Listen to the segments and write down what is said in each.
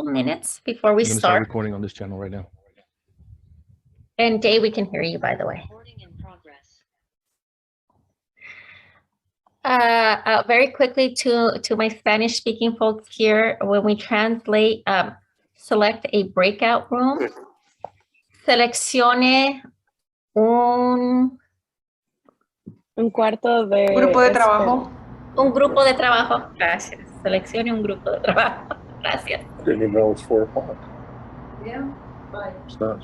couple minutes before we I'm gonna start start. recording on this channel right now. And Dave, we can hear you, by the way. Recording in progress. Very quickly to my Spanish-speaking folks here, when we translate, select a breakout room, seleccione un cuarto de grupo de trabajo. Un grupo de trabajo. Gracias. Seleccione un grupo de trabajo. Gracias. Didn't even know it's 4 o'clock. Yeah. It's not.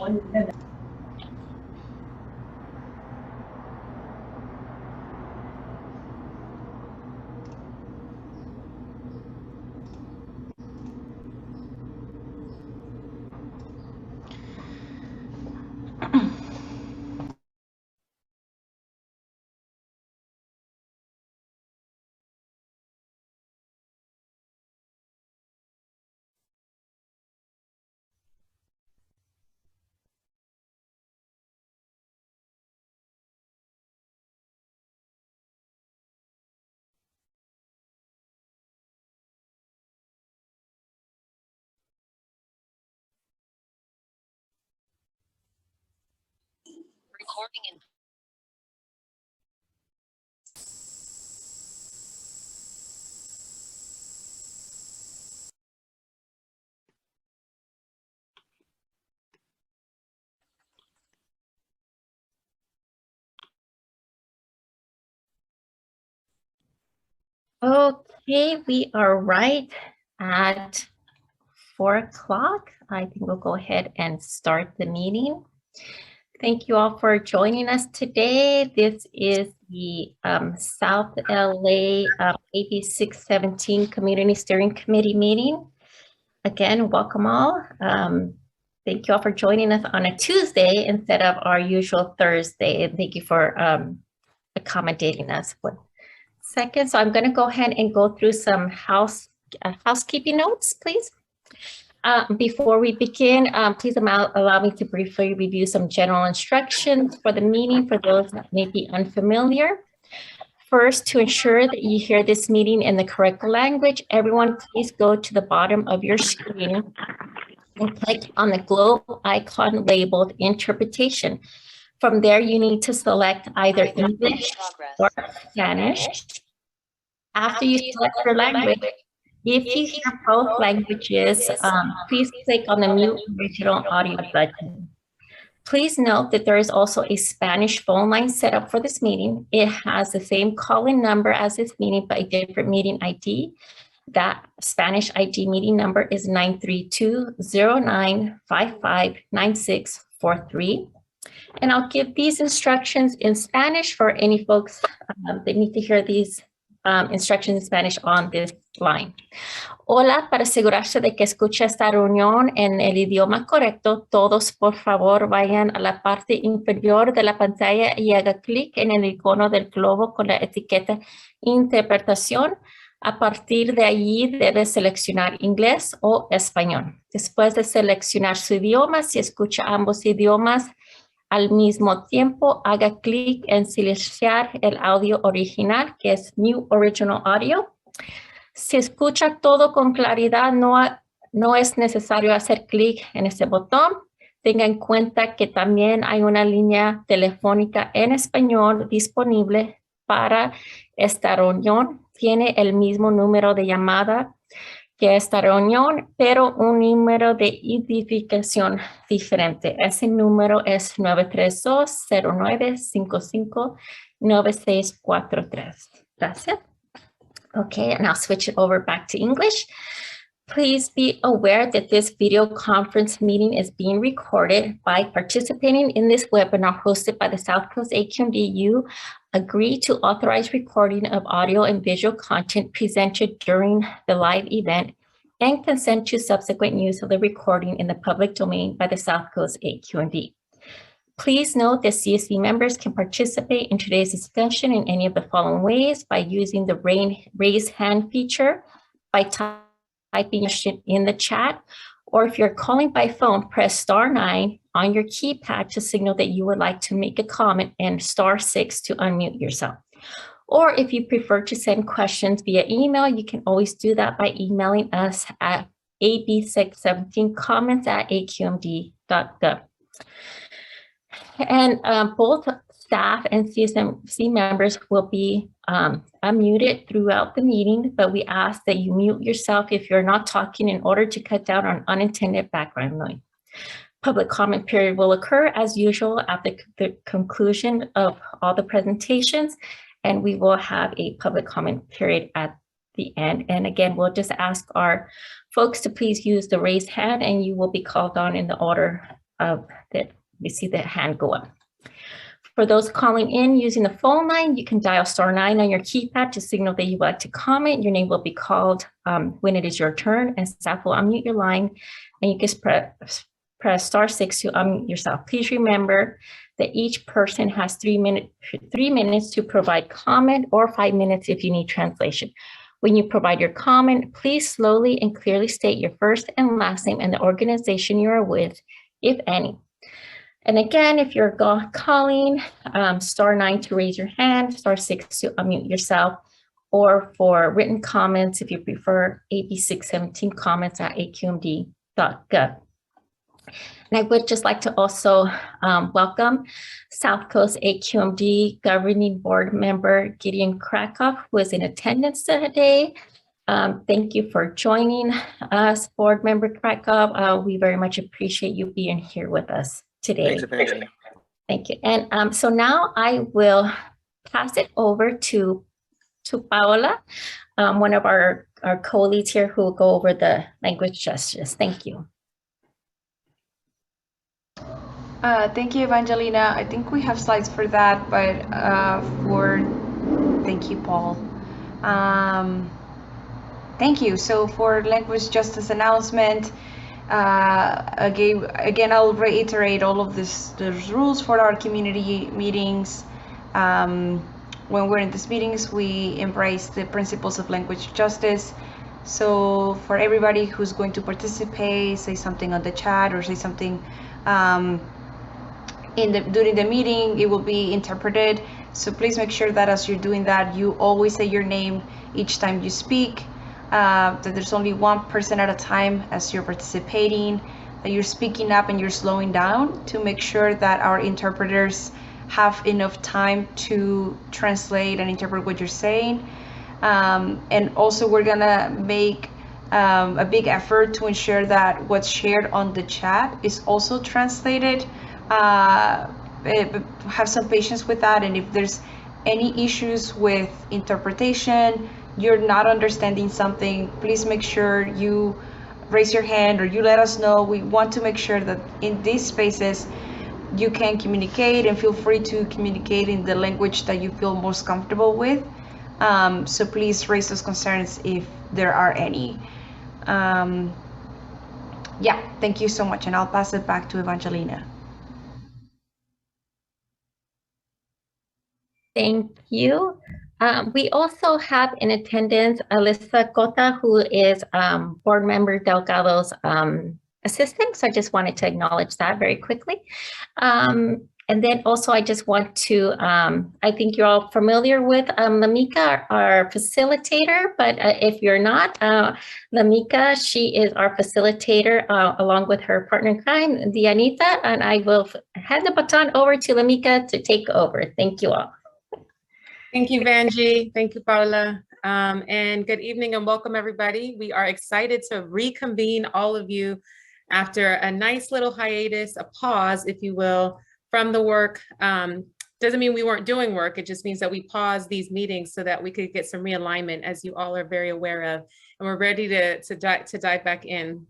Recording in Okay, we are right at 4 o'clock. I think we'll go ahead and start the meeting. Thank you all for joining us today. This is the South LA AB 617 Community Steering Committee meeting. Again, welcome all. Thank you all for joining us on a Tuesday instead of our usual Thursday. And thank you for accommodating us. 1 second. So I'm going to go ahead and go through some housekeeping notes, please. Before we begin, please allow me to briefly review some general instructions for the meeting for those that may be unfamiliar. First, to ensure that you hear this meeting in the correct language, everyone please go to the bottom of your screen and click on the globe icon labeled Interpretation. From there, you need to select either English or Spanish. After you select your language, if you hear both languages, please click on the Mute Original Audio button. Please note that there is also a Spanish phone line set up for this meeting. It has the same call-in number as this meeting, but a different meeting ID. That Spanish ID meeting number is 932-0955-9643. And I'll give these instructions in Spanish for any folks that need to hear these instructions in Spanish on this line. Hola, para asegurarse de que escuche esta reunión en el idioma correcto, todos por favor vayan a la parte inferior de la pantalla y haga clic en el icono del globo con la etiqueta Interpretación. A partir de allí debe seleccionar inglés o español. Después de seleccionar su idioma, si escucha ambos idiomas al mismo tiempo, haga clic en silenciar el audio original, que es Mute Original Audio. Si escucha todo con claridad, no es necesario hacer clic en ese botón. Tenga en cuenta que también hay una línea telefónica en español disponible para esta reunión. Tiene el mismo número de llamada que esta reunión, pero un número de identificación diferente. Ese número es 932-0955-9643. Gracias. Okay, and I'll switch it over back to English. Please be aware that this video conference meeting is being recorded. By participating in this webinar hosted by the South Coast AQMD, you agree to authorize recording of audio and visual content presented during the live event and consent to subsequent use of the recording in the public domain by the South Coast AQMD. Please note that CSC members can participate in today's discussion in any of the following ways: by using the raise hand feature, by typing in the chat, or if you're calling by phone, press *9 on your keypad to signal that you would like to make a comment and *6 to unmute yourself. Or if you prefer to send questions via email, you can always do that by emailing us at AB 617 comments at aqmd.gov. And both staff and CSC members will be unmuted throughout the meeting, but we ask that you mute yourself if you're not talking in order to cut down on unintended background noise. Public comment period will occur as usual at the conclusion of all the presentations, and we will have a public comment period at the end. And again, we'll just ask our folks to please use the raised hand, and you will be called on in the order of that we see the hand go up. For those calling in using the phone line, you can dial *9 on your keypad to signal that you would like to comment. Your name will be called when it is your turn, and staff will unmute your line, and you can press *6 to unmute yourself. Please remember that each person has 3 minutes to provide comment, or 5 minutes if you need translation. When you provide your comment, please slowly and clearly state your first and last name and the organization you are with, if any. And again, if you're calling, *9 to raise your hand, *6 to unmute yourself, or for written comments, if you prefer, AB 617 comments at aqmd.gov. And I would just like to also welcome South Coast AQMD Governing Board Member Gideon Krakoff, who is in attendance today. Thank you for joining us, Board Member Krakoff. We very much appreciate you being here with us today. Thanks, Thank you. And so now I will pass it over to Paola, one of our co-leads here, who will go over the language gestures. Thank you. Thank you, Evangelina. I think we have slides for that, but thank you, Paul. Thank you. So for language justice announcement, again, I'll reiterate all of those rules for our community meetings. When we're in these meetings, we embrace the principles of language justice. So for everybody who's going to participate, say something on the chat or say something during the meeting, it will be interpreted. So please make sure that as you're doing that, you always say your name each time you speak, that there's only one person at a time as you're participating, that you're speaking up and you're slowing down to make sure that our interpreters have enough time to translate and interpret what you're saying. And also we're gonna make a big effort to ensure that what's shared on the chat is also translated. Have some patience with that, and if there's any issues with interpretation, you're not understanding something, please make sure you raise your hand or you let us know. We want to make sure that in these spaces you can communicate, and feel free to communicate in the language that you feel most comfortable with. So please raise those concerns if there are any. Yeah, thank you so much, and I'll pass it back to Evangelina. Thank you. We also have in attendance Alyssa Cota, who is Board Member Delgado's assistant. So I just wanted to acknowledge that very quickly. And then also I just want to, I think you're all familiar with Lamika, our facilitator, but if you're not, Lamika, she is our facilitator along with her partner in crime, Dianita, and I will hand the baton over to Lamika to take over. Thank you all. Thank you, Vanjie. Thank you, Paula. And good evening and welcome, everybody. We are excited to reconvene all of you after a nice little hiatus, a pause, if you will, from the work. Doesn't mean we weren't doing work. It just means that we paused these meetings so that we could get some realignment, as you all are very aware of. And we're ready to dive back in.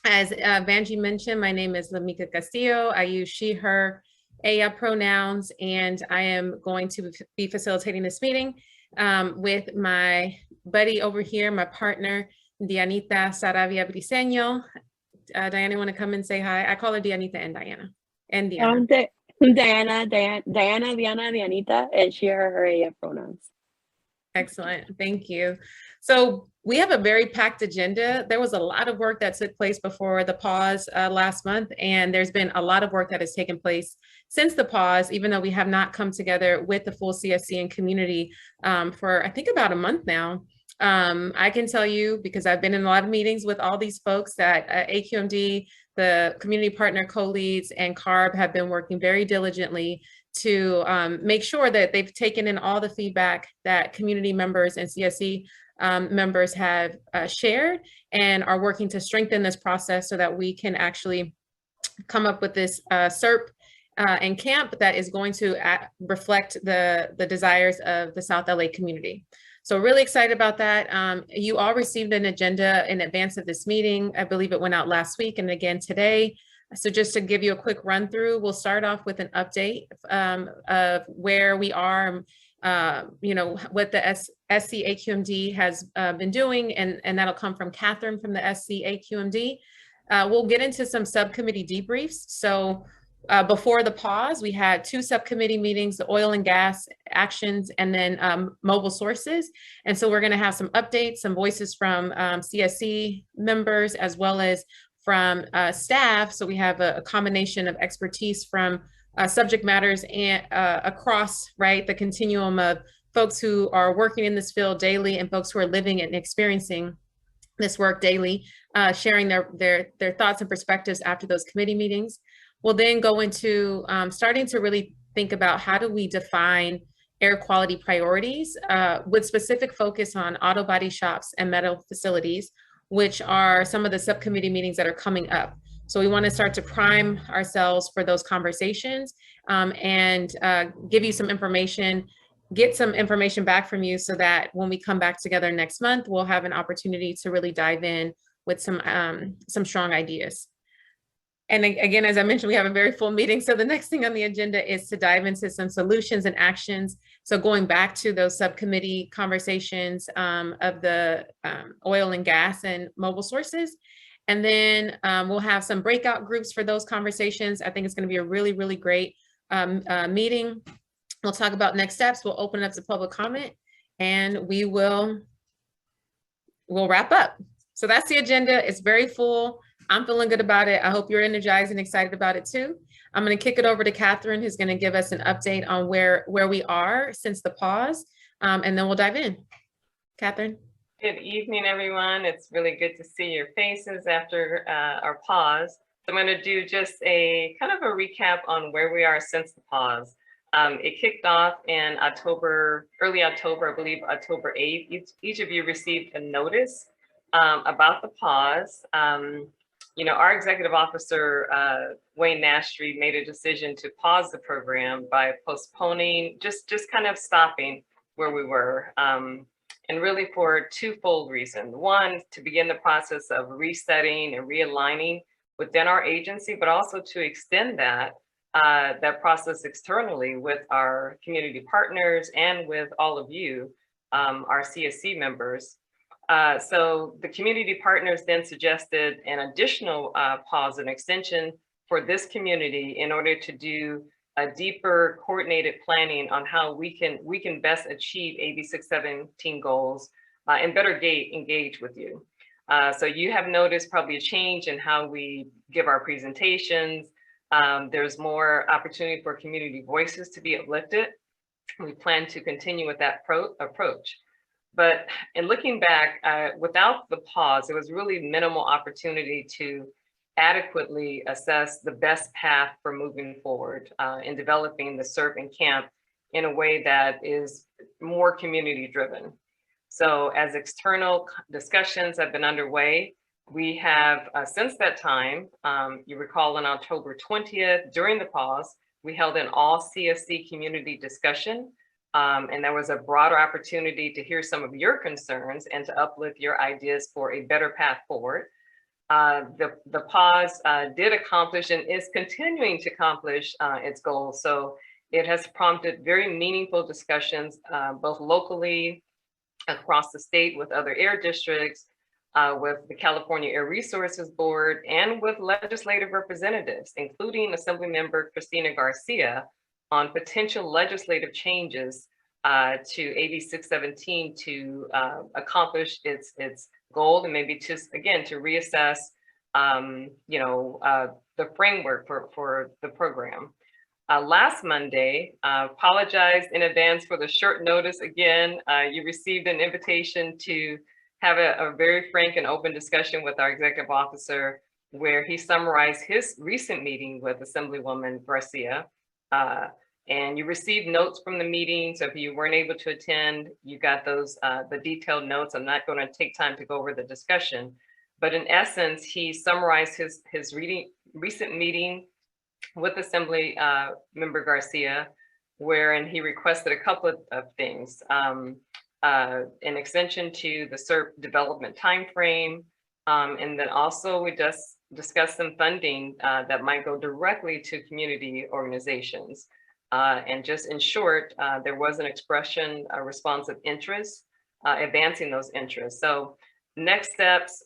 As Vanjie mentioned, my name is Lamika Castillo. I use she, her, ella pronouns, and I am going to be facilitating this meeting with my buddy over here, my partner, Dianita Saravia Briseño. Diana, you want to come and say hi? I call her Dianita and Diana. And Diana. Diana, Diana, Dianita, and she, her, ella pronouns. Excellent. Thank you. So we have a very packed agenda. There was a lot of work that took place before the pause last month, and there's been a lot of work that has taken place since the pause, even though we have not come together with the full CSC and community for, I think, about a month now. I can tell you, because I've been in a lot of meetings with all these folks, that AQMD, the community partner co-leads, and CARB have been working very diligently to make sure that they've taken in all the feedback that community members and CSC members have shared, and are working to strengthen this process so that we can actually come up with this SERP and camp that is going to reflect the desires of the South LA community. So really excited about that. You all received an agenda in advance of this meeting. I believe it went out last week and again today. So just to give you a quick run through, we'll start off with an update of where we are, what the SC AQMD has been doing, and that'll come from Catherine from the SC AQMD. We'll get into some subcommittee debriefs. So before the pause, we had 2 subcommittee meetings, the oil and gas actions, and then mobile sources. And so we're going to have some updates, some voices from CSC members, as well as from staff. So we have a combination of expertise from subject matters and across, right, the continuum of folks who are working in this field daily and folks who are living and experiencing this work daily, sharing their thoughts and perspectives after those committee meetings. We'll then go into starting to really think about how do we define air quality priorities with specific focus on auto body shops and metal facilities, which are some of the subcommittee meetings that are coming up. So we want to start to prime ourselves for those conversations and give you some information, get some information back from you so that when we come back together next month, we'll have an opportunity to really dive in with some strong ideas. And again, as I mentioned, we have a very full meeting. So the next thing on the agenda is to dive into some solutions and actions. So going back to those subcommittee conversations of the oil and gas and mobile sources. And then we'll have some breakout groups for those conversations. I think it's going to be a really, really great meeting. We'll talk about next steps. We'll open it up to public comment, and we'll wrap up. So that's the agenda. It's very full. I'm feeling good about it. I hope you're energized and excited about it too. I'm going to kick it over to Catherine, who's going to give us an update on where we are since the pause, and then we'll dive in. Catherine. Good evening, everyone. It's really good to see your faces after our pause. So I'm going to do just a kind of a recap on where we are since the pause. It kicked off in early October, I believe October 8th. Each of you received a notice about the pause. Our executive officer, Wayne Nastry, made a decision to pause the program by postponing, just kind of stopping where we were. And really for twofold reasons. One, to begin the process of resetting and realigning within our agency, but also to extend that process externally with our community partners and with all of you, our CSC members. So the community partners then suggested an additional pause and extension for this community in order to do a deeper coordinated planning on how we can best achieve AB 617 goals and better engage with you. So you have noticed probably a change in how we give our presentations. There's more opportunity for community voices to be uplifted. We plan to continue with that approach. But in looking back, without the pause, there was really minimal opportunity to adequately assess the best path for moving forward in developing the SERP and CAMP in a way that is more community driven. So as external discussions have been underway, we have since that time, you recall on October 20th, during the pause, we held an all CSC community discussion. And there was a broader opportunity to hear some of your concerns and to uplift your ideas for a better path forward. The pause did accomplish and is continuing to accomplish its goals. So it has prompted very meaningful discussions, both locally, across the state with other air districts, with the California Air Resources Board, and with legislative representatives, including Assemblymember Christina Garcia, on potential legislative changes to AB 617 to accomplish its goal, and maybe to reassess the framework for the program. last Monday. Apologize in advance for the short notice again. You received an invitation to have a very frank and open discussion with our executive officer, where he summarized his recent meeting with Assemblywoman Garcia. And you received notes from the meeting. So if you weren't able to attend, you got those, the detailed notes. I'm not going to take time to go over the discussion, but in essence, he summarized his recent meeting with Assembly Member Garcia, wherein he requested a couple of things. An extension to the CERP development timeframe, and then also we just discussed some funding that might go directly to community organizations. And just in short, there was an expression, a response of interest, advancing those interests. So next steps,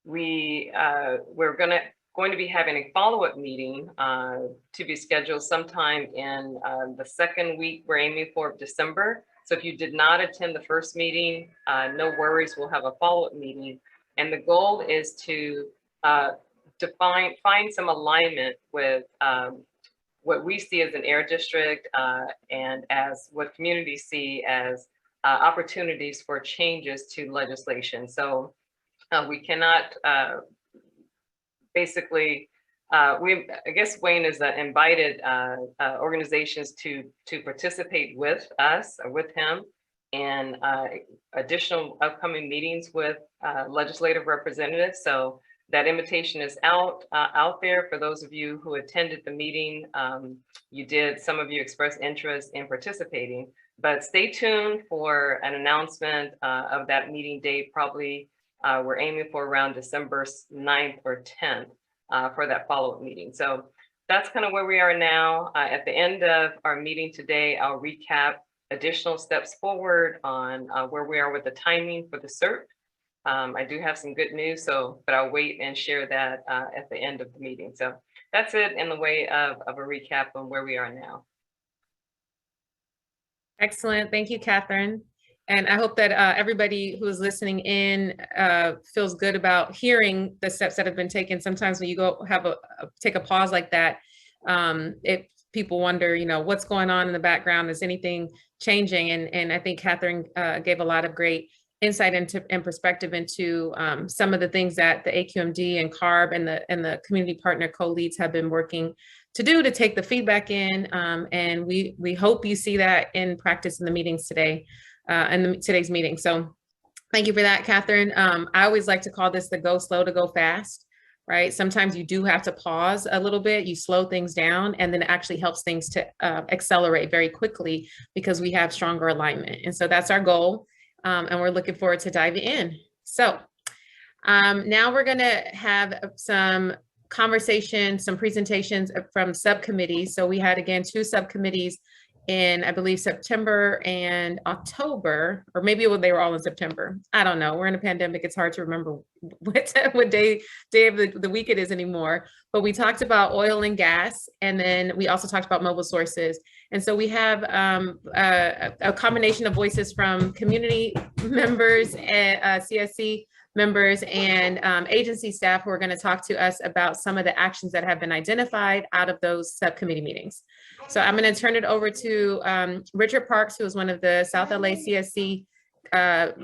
we're going to be having a follow-up meeting to be scheduled sometime in the second week we're aiming for December. So if you did not attend the first meeting, no worries, we'll have a follow-up meeting. And the goal is to find some alignment with what we see as an air district and as what communities see as opportunities for changes to legislation. So we cannot basically, I guess Wayne has invited organizations to participate with us or with him in additional upcoming meetings with legislative representatives. So that invitation is out there for those of you who attended the meeting. Some of you expressed interest in participating, but stay tuned for an announcement of that meeting date. Probably we're aiming for around December 9th or 10th for that follow-up meeting. So that's kind of where we are now. At the end of our meeting today, I'll recap additional steps forward on where we are with the timing for the CERP. I do have some good news, but I'll wait and share that at the end of the meeting. So that's it in the way of a recap on where we are now. Excellent. Thank you, Catherine. And I hope that everybody who is listening in feels good about hearing the steps that have been taken. Sometimes when you go take a pause like that, if people wonder, what's going on in the background, is anything changing? And I think Catherine gave a lot of great insight and perspective into some of the things that the AQMD and CARB and the community partner co-leads have been working to do to take the feedback in. And we hope you see that in practice in the meetings today. Today's meeting. So thank you for that, Catherine. I always like to call this the go slow to go fast, right? Sometimes you do have to pause a little bit, you slow things down, and then it actually helps things to accelerate very quickly because we have stronger alignment. And so that's our goal. And we're looking forward to diving in. So now we're gonna have some conversation, some presentations from subcommittees. So we had, again, 2 subcommittees in, I believe, September and October, or maybe they were all in September. I don't know. We're in a pandemic. It's hard to remember what day of the week it is anymore. But we talked about oil and gas, and then we also talked about mobile sources. And so we have a combination of voices from community members and CSC members and agency staff who are going to talk to us about some of the actions that have been identified out of those subcommittee meetings. So I'm going to turn it over to Richard Parks, who is one of the South LA CSC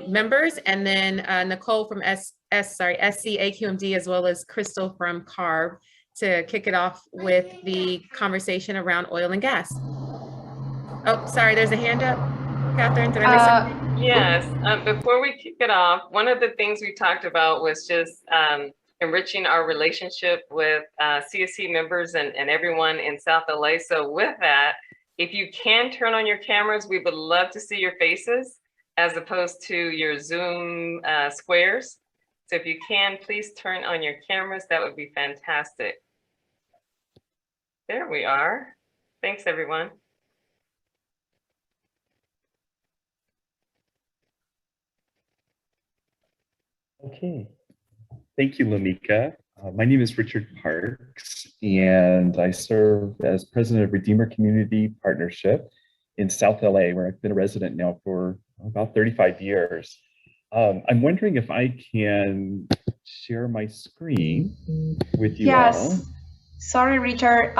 members, and then Nicole from SC AQMD, as well as Crystal from CARB, to kick it off with the conversation around oil and gas. Oh, sorry, there's a hand up. Catherine, did I miss something? Yes, before we kick it off, one of the things we talked about was just enriching our relationship with CSC members and everyone in South LA. So with that, if you can turn on your cameras, we would love to see your faces as opposed to your Zoom squares. So if you can, please turn on your cameras. That would be fantastic. There we are. Thanks, everyone. Okay. Thank you, Lamika. My name is Richard Parks, and I serve as president of Redeemer Community Partnership in South LA, where I've been a resident now for about 35 years. I'm wondering if I can share my screen with you all. Sorry, Richard.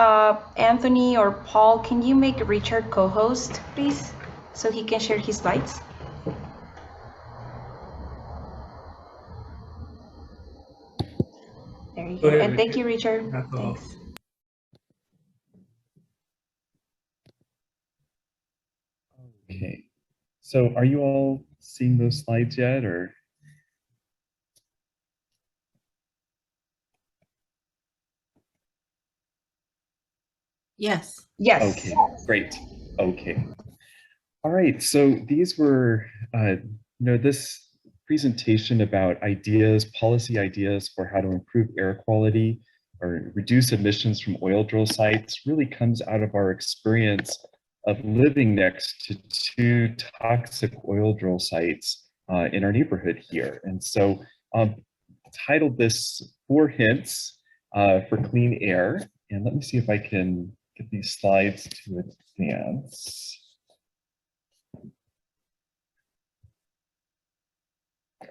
Anthony or Paul, can you make Richard co-host, please, so he can share his slides? There you go. And thank you, Richard. Thanks. Okay, so are you all seeing those slides yet, or? Yes. Yes. Okay, great. Okay. All right, so these were, this presentation about ideas, policy ideas for how to improve air quality or reduce emissions from oil drill sites really comes out of our experience of living next to two toxic oil drill sites in our neighborhood here. And so titled this 4 Hints for Clean Air. And let me see if I can get these slides to advance.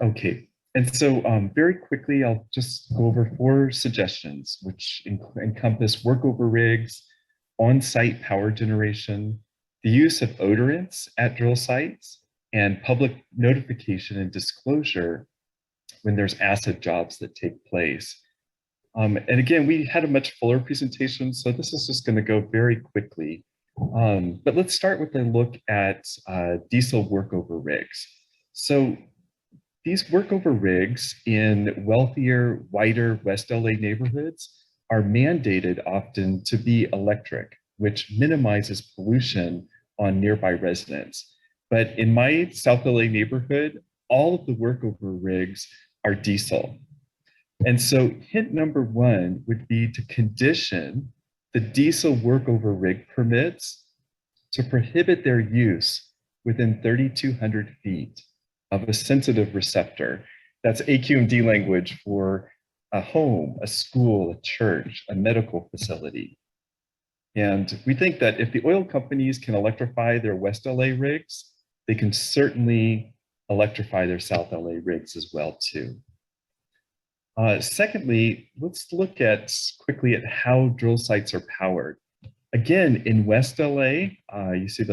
Okay, and so very quickly, I'll just go over 4 suggestions, which encompass workover rigs, on-site power generation, the use of odorants at drill sites, and public notification and disclosure when there's acid jobs that take place. And again, we had a much fuller presentation, so this is just going to go very quickly. But let's start with a look at diesel workover rigs. So these workover rigs in wealthier, whiter West LA neighborhoods are mandated often to be electric, which minimizes pollution on nearby residents. But in my South LA neighborhood, all of the workover rigs are diesel. And so hint number 1 would be to condition the diesel workover rig permits to prohibit their use within 3,200 feet of a sensitive receptor. That's AQMD language for a home, a school, a church, a medical facility. And we think that if the oil companies can electrify their West LA rigs, they can certainly electrify their South LA rigs as well too. Secondly, let's look quickly at how drill sites are powered. Again, in West LA, you see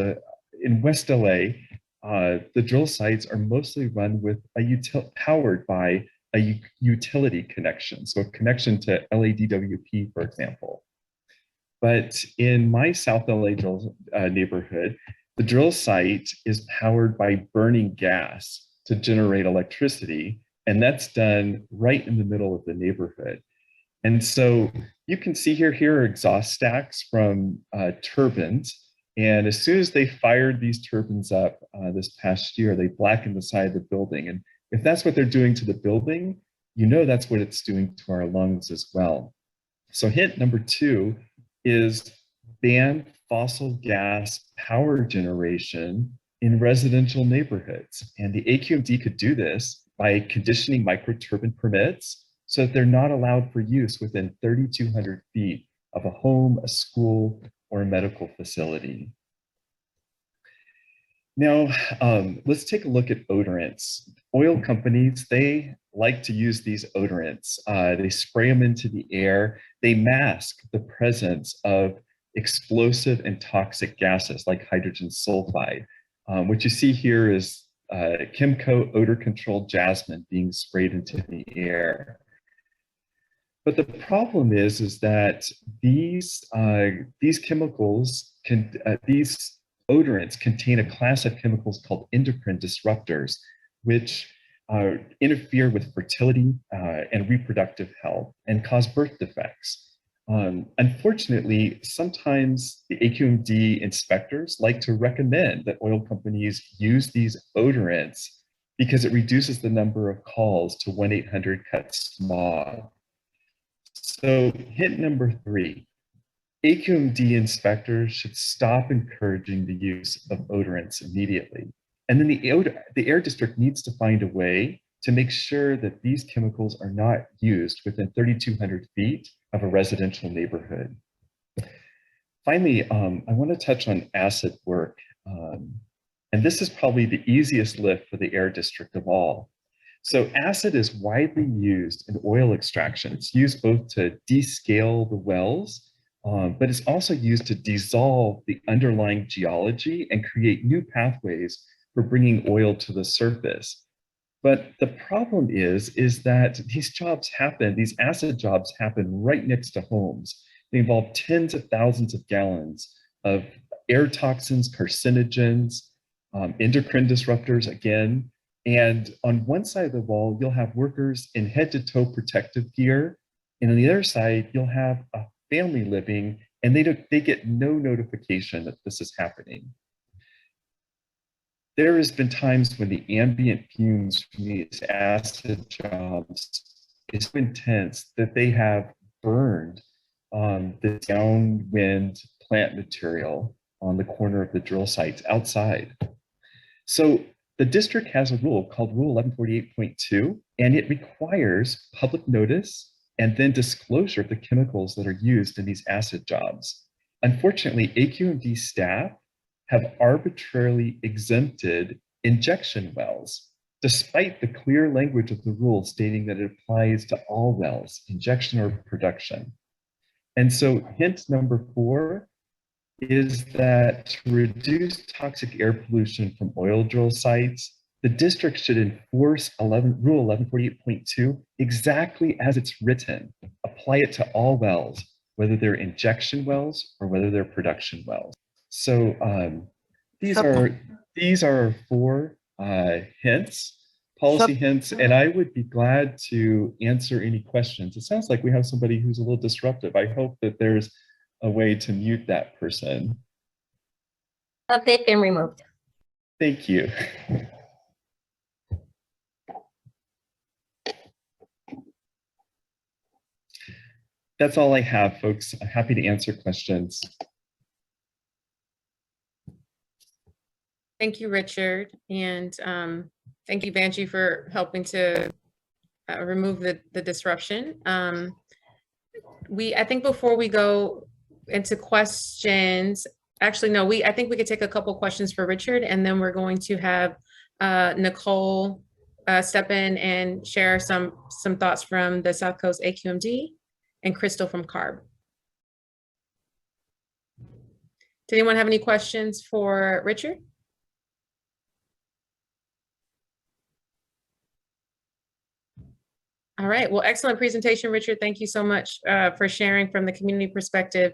in West LA, the drill sites are mostly run with powered by a utility connection, so a connection to LADWP, for example. But in my South LA drill neighborhood, the drill site is powered by burning gas to generate electricity, and that's done right in the middle of the neighborhood. And so you can see here are exhaust stacks from turbines. And as soon as they fired these turbines up this past year, they blackened the side of the building. And if that's what they're doing to the building, you know that's what it's doing to our lungs as well. So hint number 2 is ban fossil gas power generation in residential neighborhoods. And the AQMD could do this by conditioning microturbine permits so that they're not allowed for use within 3,200 feet of a home, a school, or a medical facility. Now, let's take a look at odorants. Oil companies, they like to use these odorants. They spray them into the air. They mask the presence of explosive and toxic gases like hydrogen sulfide. What you see here is Chemco odor controlled jasmine being sprayed into the air. But the problem is that these chemicals these odorants contain a class of chemicals called endocrine disruptors, which interfere with fertility and reproductive health and cause birth defects. Unfortunately, sometimes the AQMD inspectors like to recommend that oil companies use these odorants because it reduces the number of calls to 1-800-CUT-SMOG. So hint number 3, AQMD inspectors should stop encouraging the use of odorants immediately. And then the air district needs to find a way to make sure that these chemicals are not used within 3,200 feet of a residential neighborhood. Finally, I want to touch on acid work. And this is probably the easiest lift for the air district of all. So acid is widely used in oil extraction. It's used both to descale the wells, but it's also used to dissolve the underlying geology and create new pathways for bringing oil to the surface. But the problem is that these acid jobs happen right next to homes. They involve tens of thousands of gallons of air toxins, carcinogens, endocrine disruptors again. And on one side of the wall, you'll have workers in head-to-toe protective gear. And on the other side, you'll have a family living, and they get no notification that this is happening. There has been times when the ambient fumes from these acid jobs is so intense that they have burned the downwind plant material on the corner of the drill sites outside. So the district has a rule called Rule 1148.2, and it requires public notice and then disclosure of the chemicals that are used in these acid jobs. Unfortunately, AQMD staff have arbitrarily exempted injection wells, despite the clear language of the rule stating that it applies to all wells, injection or production. And so hint number 4 is that to reduce toxic air pollution from oil drill sites, the district should enforce Rule 1148.2 exactly as it's written. Apply it to all wells, whether they're injection wells or whether they're production wells. So these are 4 hints, policy hints, and I would be glad to answer any questions. It sounds like we have somebody who's a little disruptive. I hope that there's a way to mute that person. They've been removed. Thank you. That's all I have, folks. I'm happy to answer questions. Thank you, Richard. And thank you, Banshee, for helping to remove the disruption. I think before we go into questions, actually, no, I think we could take a couple questions for Richard, and then we're going to have Nicole step in and share some thoughts from the South Coast AQMD and Crystal from CARB. Did anyone have any questions for Richard? All right, well, excellent presentation, Richard. Thank you so much for sharing from the community perspective.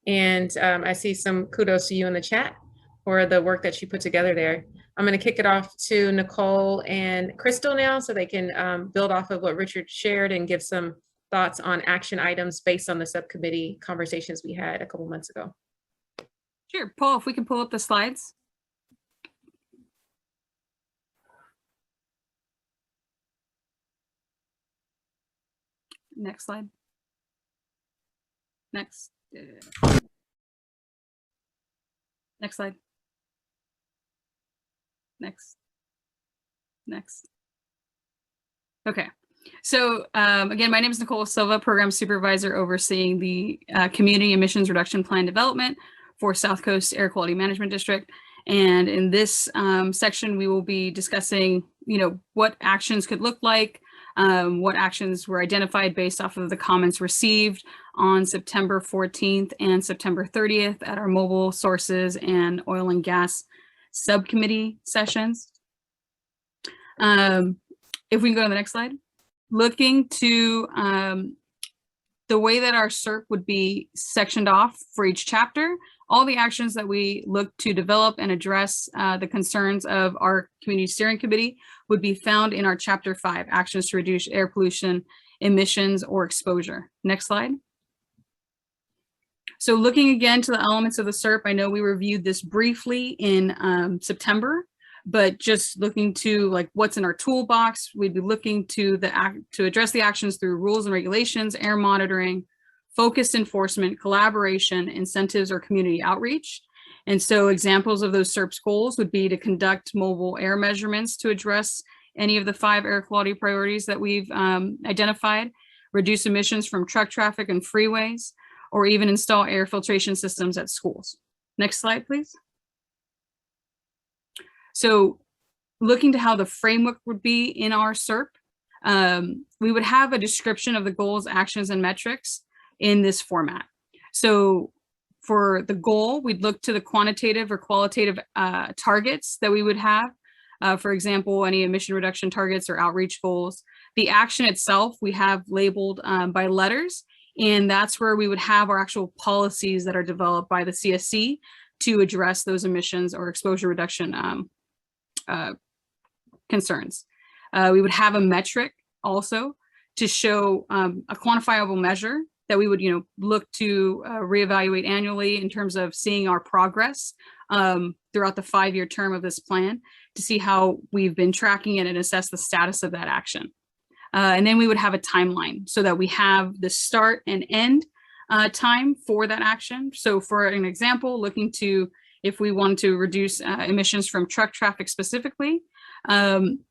And I see some kudos to you in the chat for the work that you put together there. I'm gonna kick it off to Nicole and Crystal now so they can build off of what Richard shared and give some thoughts on action items based on the subcommittee conversations we had a couple months ago. Sure, Paul, if we can pull up the slides. Next slide. Next. Next slide. Next. Okay. So again, my name is Nicole Silva, Program Supervisor overseeing the Community Emissions Reduction Plan Development for South Coast Air Quality Management District. And in this section, we will be discussing, what actions could look like, what actions were identified based off of the comments received on September 14th and September 30th at our mobile sources and oil and gas subcommittee sessions. If we can go to the next slide. Looking to the way that our SERP would be sectioned off for each chapter, all the actions that we look to develop and address the concerns of our community steering committee would be found in our chapter 5, actions to reduce air pollution, emissions, or exposure. Next slide. So looking again to the elements of the SERP, I know we reviewed this briefly in September, but just looking to what's in our toolbox, we'd be looking to address the actions through rules and regulations, air monitoring, focused enforcement, collaboration, incentives, or community outreach. And so examples of those SERP's goals would be to conduct mobile air measurements to address any of the 5 air quality priorities that we've identified, reduce emissions from truck traffic and freeways, or even install air filtration systems at schools. Next slide, please. So looking to how the framework would be in our SERP, we would have a description of the goals, actions, and metrics in this format. So for the goal, we'd look to the quantitative or qualitative targets that we would have. For example, any emission reduction targets or outreach goals. The action itself, we have labeled by letters, and that's where we would have our actual policies that are developed by the CSC to address those emissions or exposure reduction concerns. We would have a metric also to show a quantifiable measure that we would, look to reevaluate annually in terms of seeing our progress throughout the 5-year term of this plan to see how we've been tracking it and assess the status of that action. And then we would have a timeline so that we have the start and end time for that action. So for an example, looking to, if we want to reduce emissions from truck traffic specifically,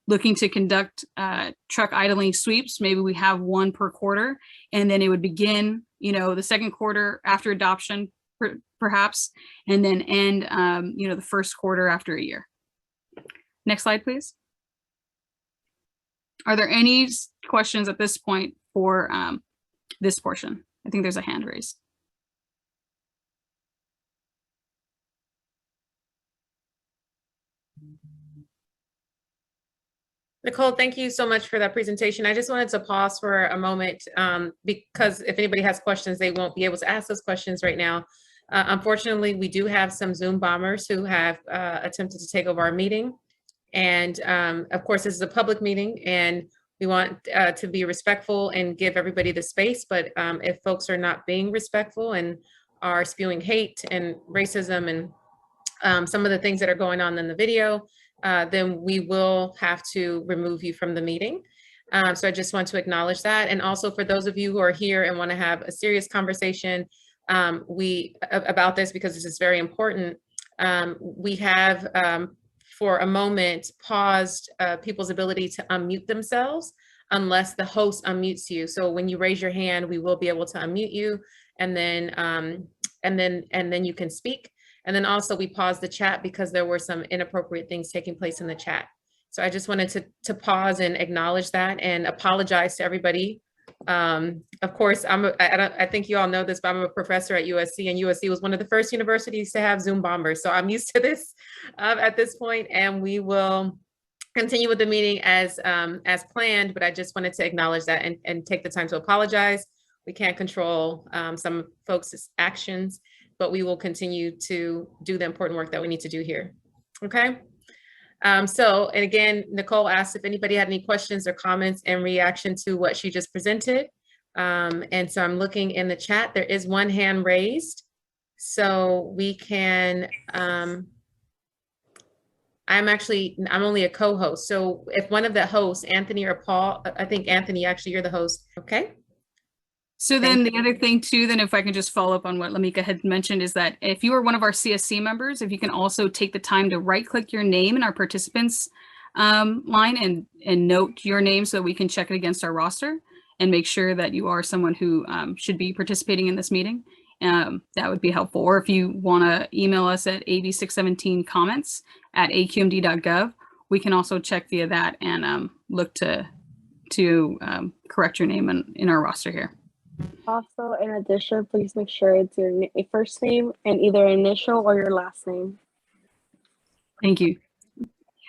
looking to conduct truck idling sweeps, maybe we have one per quarter, and then it would begin, the second quarter after adoption, perhaps, and then end, the first quarter after a year. Next slide, please. Are there any questions at this point for this portion? I think there's a hand raised. Nicole, thank you so much for that presentation. I just wanted to pause for a moment because if anybody has questions, they won't be able to ask those questions right now. Unfortunately, we do have some Zoom bombers who have attempted to take over our meeting. And of course, this is a public meeting and we want to be respectful and give everybody the space. But if folks are not being respectful and are spewing hate and racism and some of the things that are going on in the video, then we will have to remove you from the meeting. So I just want to acknowledge that. And also for those of you who are here and want to have a serious conversation about this, because this is very important, we have for a moment paused people's ability to unmute themselves unless the host unmutes you. So when you raise your hand, we will be able to unmute you, and then you can speak. And then also we paused the chat because there were some inappropriate things taking place in the chat. So I just wanted to pause and acknowledge that and apologize to everybody. Of course, I think you all know this, but I'm a professor at USC, and USC was one of the first universities to have Zoom bombers. So I'm used to this at this point, and we will continue with the meeting as planned, but I just wanted to acknowledge that and take the time to apologize. We can't control some folks' actions, but we will continue to do the important work that we need to do here. Okay. And again, Nicole asked if anybody had any questions or comments in reaction to what she just presented. And so I'm looking in the chat, there is one hand raised. So we can, I'm only a co-host. So if one of the hosts, Anthony or Paul, I think Anthony, actually you're the host. Okay. So then the other thing too, then if I can just follow up on what Lamika had mentioned, is that if you are one of our CSC members, if you can also take the time to right click your name in our participants line and note your name so that we can check it against our roster and make sure that you are someone who should be participating in this meeting. That would be helpful. Or if you want to email us at ab617comments@aqmd.gov, we can also check via that and look to correct your name in our roster here. Also, in addition, please make sure it's your first name and either initial or your last name. Thank you.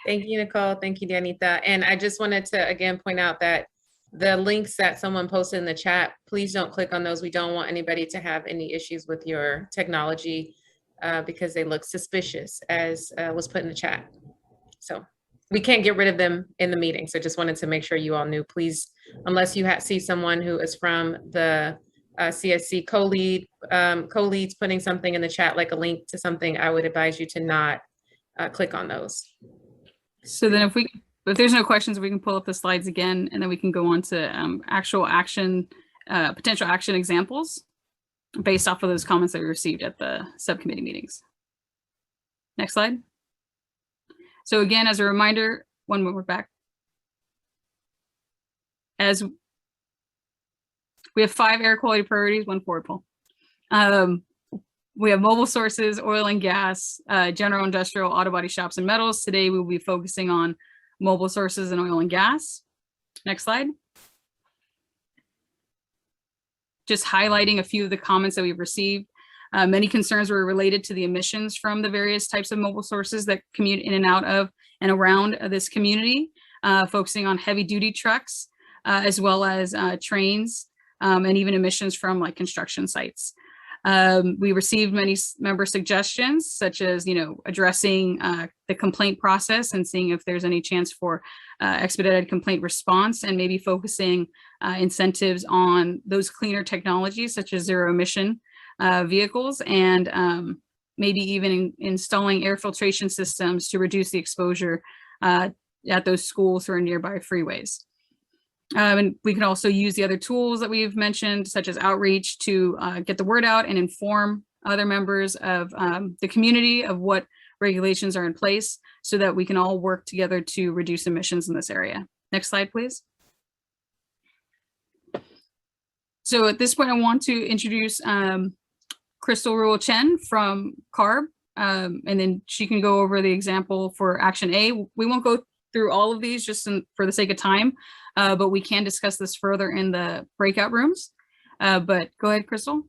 Thank you, Nicole. Thank you, Danita. And I just wanted to again point out that the links that someone posted in the chat, please don't click on those. We don't want anybody to have any issues with your technology because they look suspicious, as was put in the chat. So we can't get rid of them in the meeting. So just wanted to make sure you all knew, please, unless you see someone who is from the CSC co-leads putting something in the chat, like a link to something, I would advise you to not click on those. So then if there's no questions, we can pull up the slides again, and then we can go on to actual action, potential action examples based off of those comments that we received at the subcommittee meetings. Next slide. So again, as a reminder, when we're back, as we have 5 air quality priorities, 1 forward poll. We have mobile sources, oil and gas, general industrial, auto body shops, and metals. Today, we will be focusing on mobile sources and oil and gas. Next slide. Just highlighting a few of the comments that we've received. Many concerns were related to the emissions from the various types of mobile sources that commute in and out of and around this community, focusing on heavy duty trucks, as well as trains, and even emissions from like construction sites. We received many member suggestions, such as, addressing the complaint process and seeing if there's any chance for expedited complaint response, and maybe focusing incentives on those cleaner technologies, such as zero emission vehicles, and maybe even installing air filtration systems to reduce the exposure at those schools or nearby freeways. And we can also use the other tools that we've mentioned, such as outreach, to get the word out and inform other members of the community of what regulations are in place, so that we can all work together to reduce emissions in this area. Next slide, please. So at this point, I want to introduce Crystal Ruel Chen from CARB, and then she can go over the example for Action A. We won't go through all of these just for the sake of time, but we can discuss this further in the breakout rooms. But go ahead, Crystal.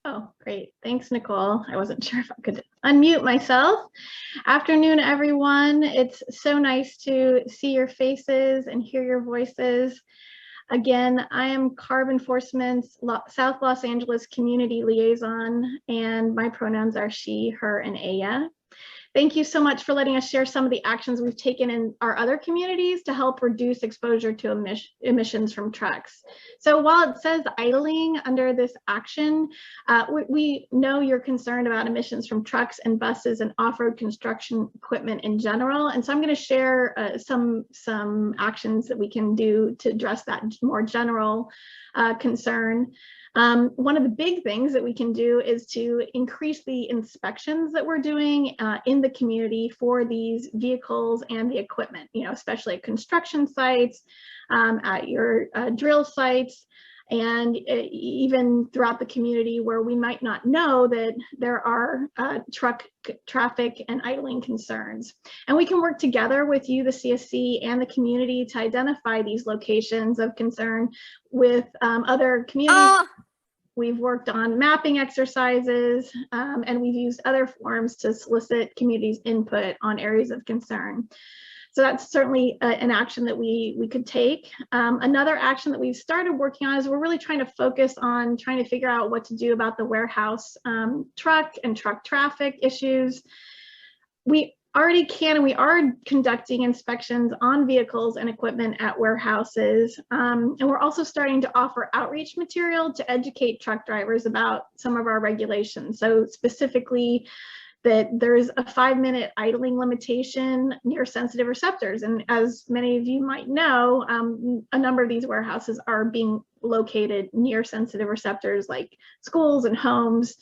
Oh, great. Thanks, Nicole. I wasn't sure if I could unmute myself. Afternoon, everyone. It's so nice to see your faces and hear your voices. Again, I am CARB Enforcement's South Los Angeles Community Liaison, and my pronouns are she, her, and Aya. Thank you so much for letting us share some of the actions we've taken in our other communities to help reduce exposure to emissions from trucks. So while it says idling under this action, we know you're concerned about emissions from trucks and buses and off-road construction equipment in general. And so I'm going to share some actions that we can do to address that more general concern. One of the big things that we can do is to increase the inspections that we're doing in the community for these vehicles and the equipment, especially at construction sites, at your drill sites, and even throughout the community where we might not know that there are truck traffic and idling concerns. And we can work together with you, the CSC, and the community to identify these locations of concern with other communities. We've worked on mapping exercises, and we've used other forums to solicit communities' input on areas of concern. So that's certainly an action that we could take. Another action that we've started working on is we're really trying to focus on trying to figure out what to do about the warehouse truck and truck traffic issues. We already can, and we are conducting inspections on vehicles and equipment at warehouses. And we're also starting to offer outreach material to educate truck drivers about some of our regulations. So specifically, that there's a 5-minute idling limitation near sensitive receptors. And as many of you might know, a number of these warehouses are being located near sensitive receptors like schools and homes.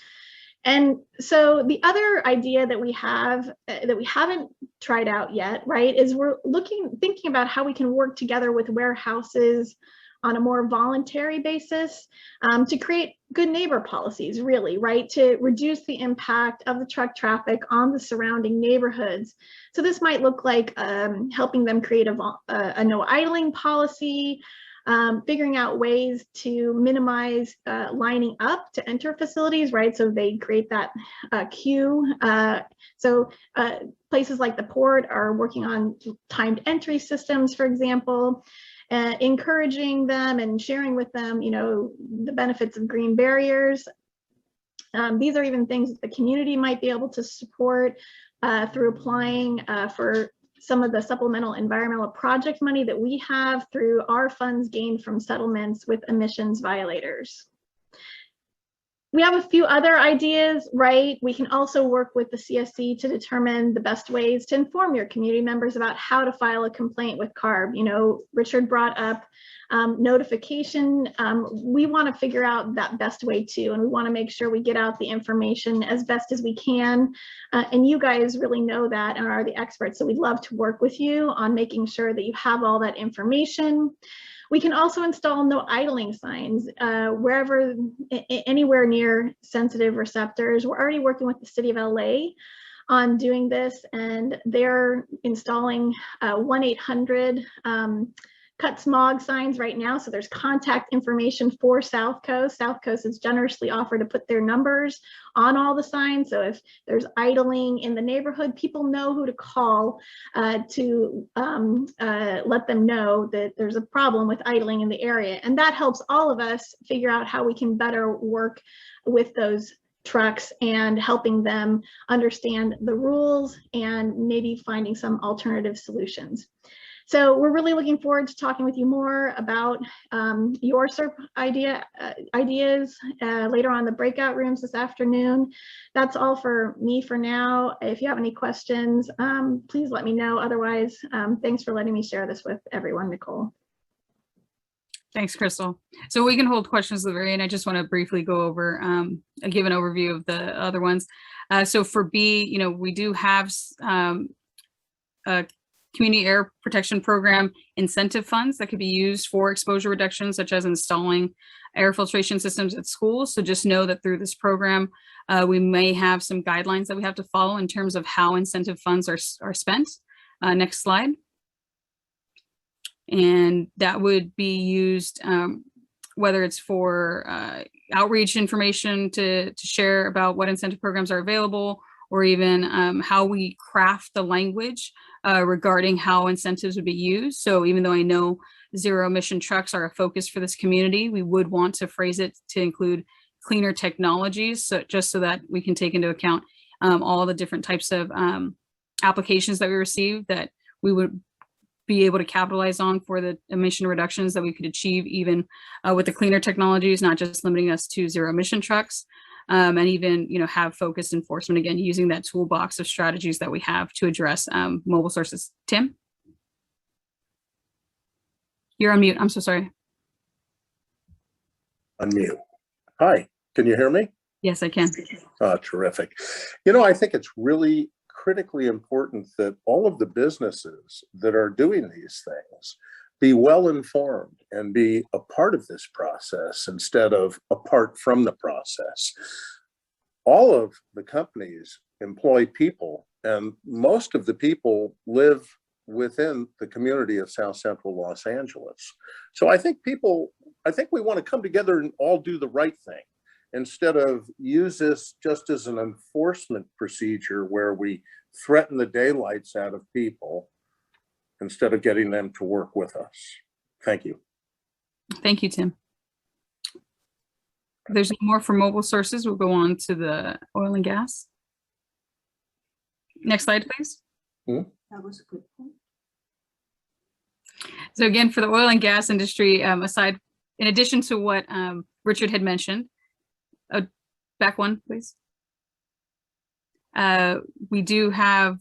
And so the other idea that we have that we haven't tried out yet, right, is we're thinking about how we can work together with warehouses on a more voluntary basis to create good neighbor policies, really, right, to reduce the impact of the truck traffic on the surrounding neighborhoods. So this might look like helping them create a no idling policy, figuring out ways to minimize lining up to enter facilities, right? So they create that queue. So places like the port are working on timed entry systems, for example, encouraging them and sharing with them, the benefits of green barriers. These are even things that the community might be able to support through applying for some of the supplemental environmental project money that we have through our funds gained from settlements with emissions violators. We have a few other ideas, right? We can also work with the CSC to determine the best ways to inform your community members about how to file a complaint with CARB. Richard brought up notification. We want to figure out that best way too, and we want to make sure we get out the information as best as we can. And you guys really know that and are the experts, so we'd love to work with you on making sure that you have all that information. We can also install no idling signs wherever, anywhere near sensitive receptors. We're already working with the city of LA on doing this, and they're installing 1-800 cut smog signs right now. So there's contact information for South Coast. South Coast has generously offered to put their numbers on all the signs. So if there's idling in the neighborhood, people know who to call to let them know that there's a problem with idling in the area. And that helps all of us figure out how we can better work with those trucks and helping them understand the rules and maybe finding some alternative solutions. So we're really looking forward to talking with you more about your SERP ideas later on in the breakout rooms this afternoon. That's all for me for now. If you have any questions, please let me know. Otherwise, thanks for letting me share this with everyone, Nicole. Thanks, Crystal. So we can hold questions at the very end. I just want to briefly go over, give an overview of the other ones. So for B, you know, we do have a community air protection program incentive funds that could be used for exposure reduction, such as installing air filtration systems at schools. So just know that through this program, we may have some guidelines that we have to follow in terms of how incentive funds are spent. Next slide. And that would be used, whether it's for outreach information to share about what incentive programs are available, or even how we craft the language regarding how incentives would be used. So even though I know zero emission trucks are a focus for this community, we would want to phrase it to include cleaner technologies, so just so that we can take into account all the different types of applications that we receive that we would be able to capitalize on for the emission reductions that we could achieve even with the cleaner technologies, not just limiting us to zero emission trucks. And even, you know, have focused enforcement, again, using that toolbox of strategies that we have to address mobile sources. Tim? You're on mute. I'm so sorry. Unmute. Hi, can you hear me? Yes, I can. Terrific. You know, I think it's really critically important that all of the businesses that are doing these things be well informed and be a part of this process instead of apart from the process. All of the companies employ people, and most of the people live within the community of South Central Los Angeles. So I think we want to come together and all do the right thing instead of use this just as an enforcement procedure where we threaten the daylights out of people instead of getting them to work with us. Thank you. Thank you, Tim. If there's no more for mobile sources, we'll go on to the oil and gas. Next slide, please. That was a good point. So again, for the oil and gas industry, in addition to what Richard had mentioned, back one, please. We do have,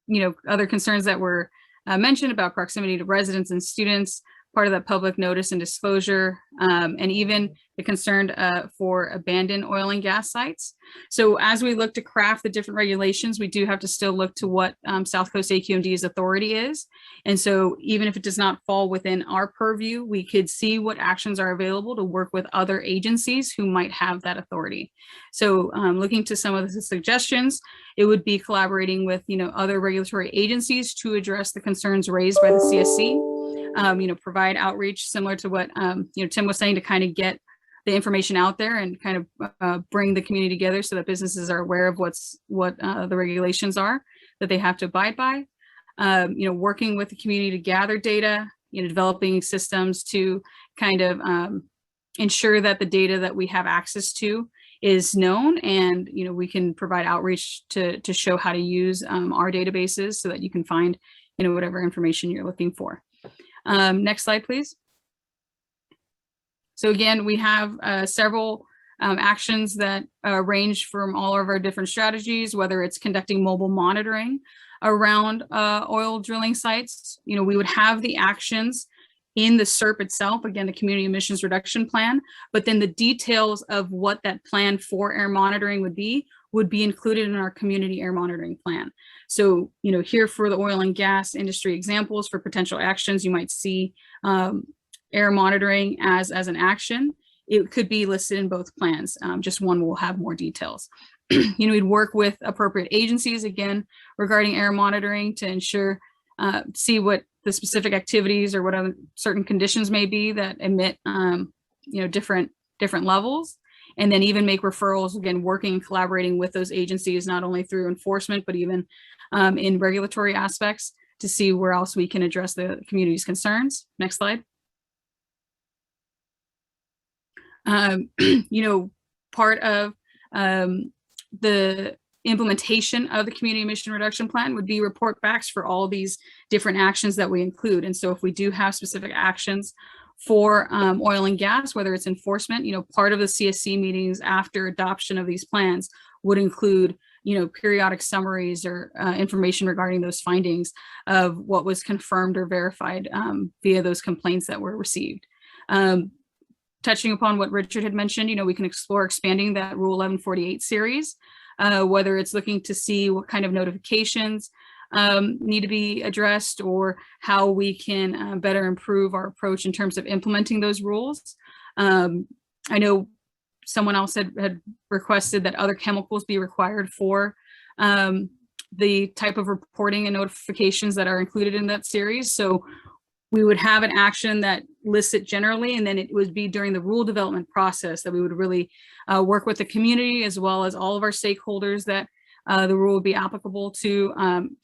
you know, other concerns that were mentioned about proximity to residents and students, part of that public notice and disclosure, and even the concern for abandoned oil and gas sites. So as we look to craft the different regulations, we do have to still look to what South Coast AQMD's authority is. And so even if it does not fall within our purview, we could see what actions are available to work with other agencies who might have that authority. So looking to some of the suggestions, it would be collaborating with, you know, other regulatory agencies to address the concerns raised by the CSC. You know, provide outreach similar to what, you know, Tim was saying, to kind of get the information out there and kind of bring the community together so that businesses are aware of what the regulations are that they have to abide by. You know, working with the community to gather data, you know, developing systems to kind of ensure that the data that we have access to is known, and, you know, we can provide outreach to show how to use our databases so that you can find, you know, whatever information you're looking for. Next slide, please. So again, we have several actions that range from all of our different strategies, whether it's conducting mobile monitoring around oil drilling sites. You know, we would have the actions in the SERP itself, again, the Community Emissions Reduction Plan, but then the details of what that plan for air monitoring would be included in our Community Air Monitoring Plan. So, you know, here for the oil and gas industry examples for potential actions, you might see air monitoring as an action, it could be listed in both plans. Just one will have more details. We'd work with appropriate agencies, again, regarding air monitoring to ensure, see what the specific activities or what other certain conditions may be that emit, different levels. And then even make referrals, again, working and collaborating with those agencies, not only through enforcement, but even in regulatory aspects to see where else we can address the community's concerns. Next slide. Part of the implementation of the community emission reduction plan would be report backs for all these different actions that we include. And so if we do have specific actions for oil and gas, whether it's enforcement, part of the CSC meetings after adoption of these plans would include, periodic summaries or information regarding those findings of what was confirmed or verified via those complaints that were received. Touching upon what Richard had mentioned, we can explore expanding that Rule 1148 series, whether it's looking to see what kind of notifications need to be addressed or how we can better improve our approach in terms of implementing those rules. I know someone else had requested that other chemicals be required for the type of reporting and notifications that are included in that series. So we would have an action that lists it generally, and then it would be during the rule development process that we would really work with the community as well as all of our stakeholders that the rule would be applicable to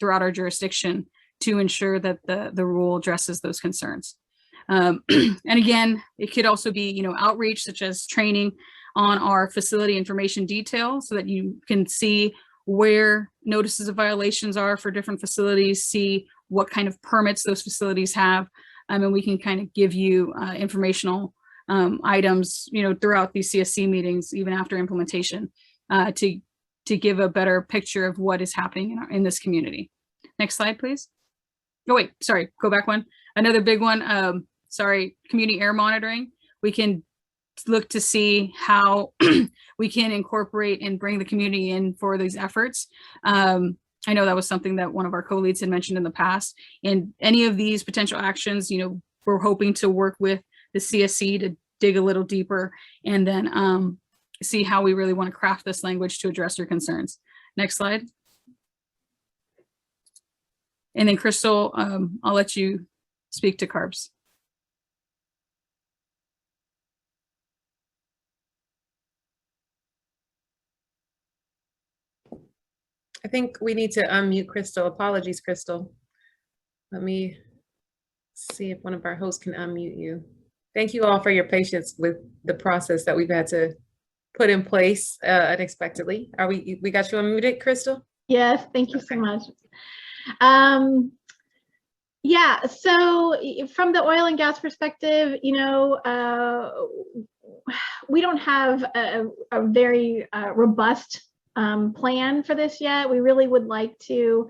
throughout our jurisdiction to ensure that the rule addresses those concerns. And again, it could also be, outreach such as training on our facility information detail so that you can see where notices of violations are for different facilities, see what kind of permits those facilities have, and we can kind of give you informational items, throughout these CSC meetings, even after implementation, to give a better picture of what is happening in this community. Next slide, please. Oh, wait, sorry, go back one. Another big one, community air monitoring. We can look to see how we can incorporate and bring the community in for these efforts. I know that was something that one of our co-leads had mentioned in the past. And any of these potential actions, we're hoping to work with the CSC to dig a little deeper and then see how we really want to craft this language to address your concerns. Next slide. And then Crystal, I'll let you speak to carbs. I think we need to unmute Crystal. Apologies, Crystal. Let me see if one of our hosts can unmute you. Thank you all for your patience with the process that we've had to put in place unexpectedly. We got you unmuted, Crystal? Yes, thank you so much. Yeah, so from the oil and gas perspective, we don't have a very robust plan for this yet. We really would like to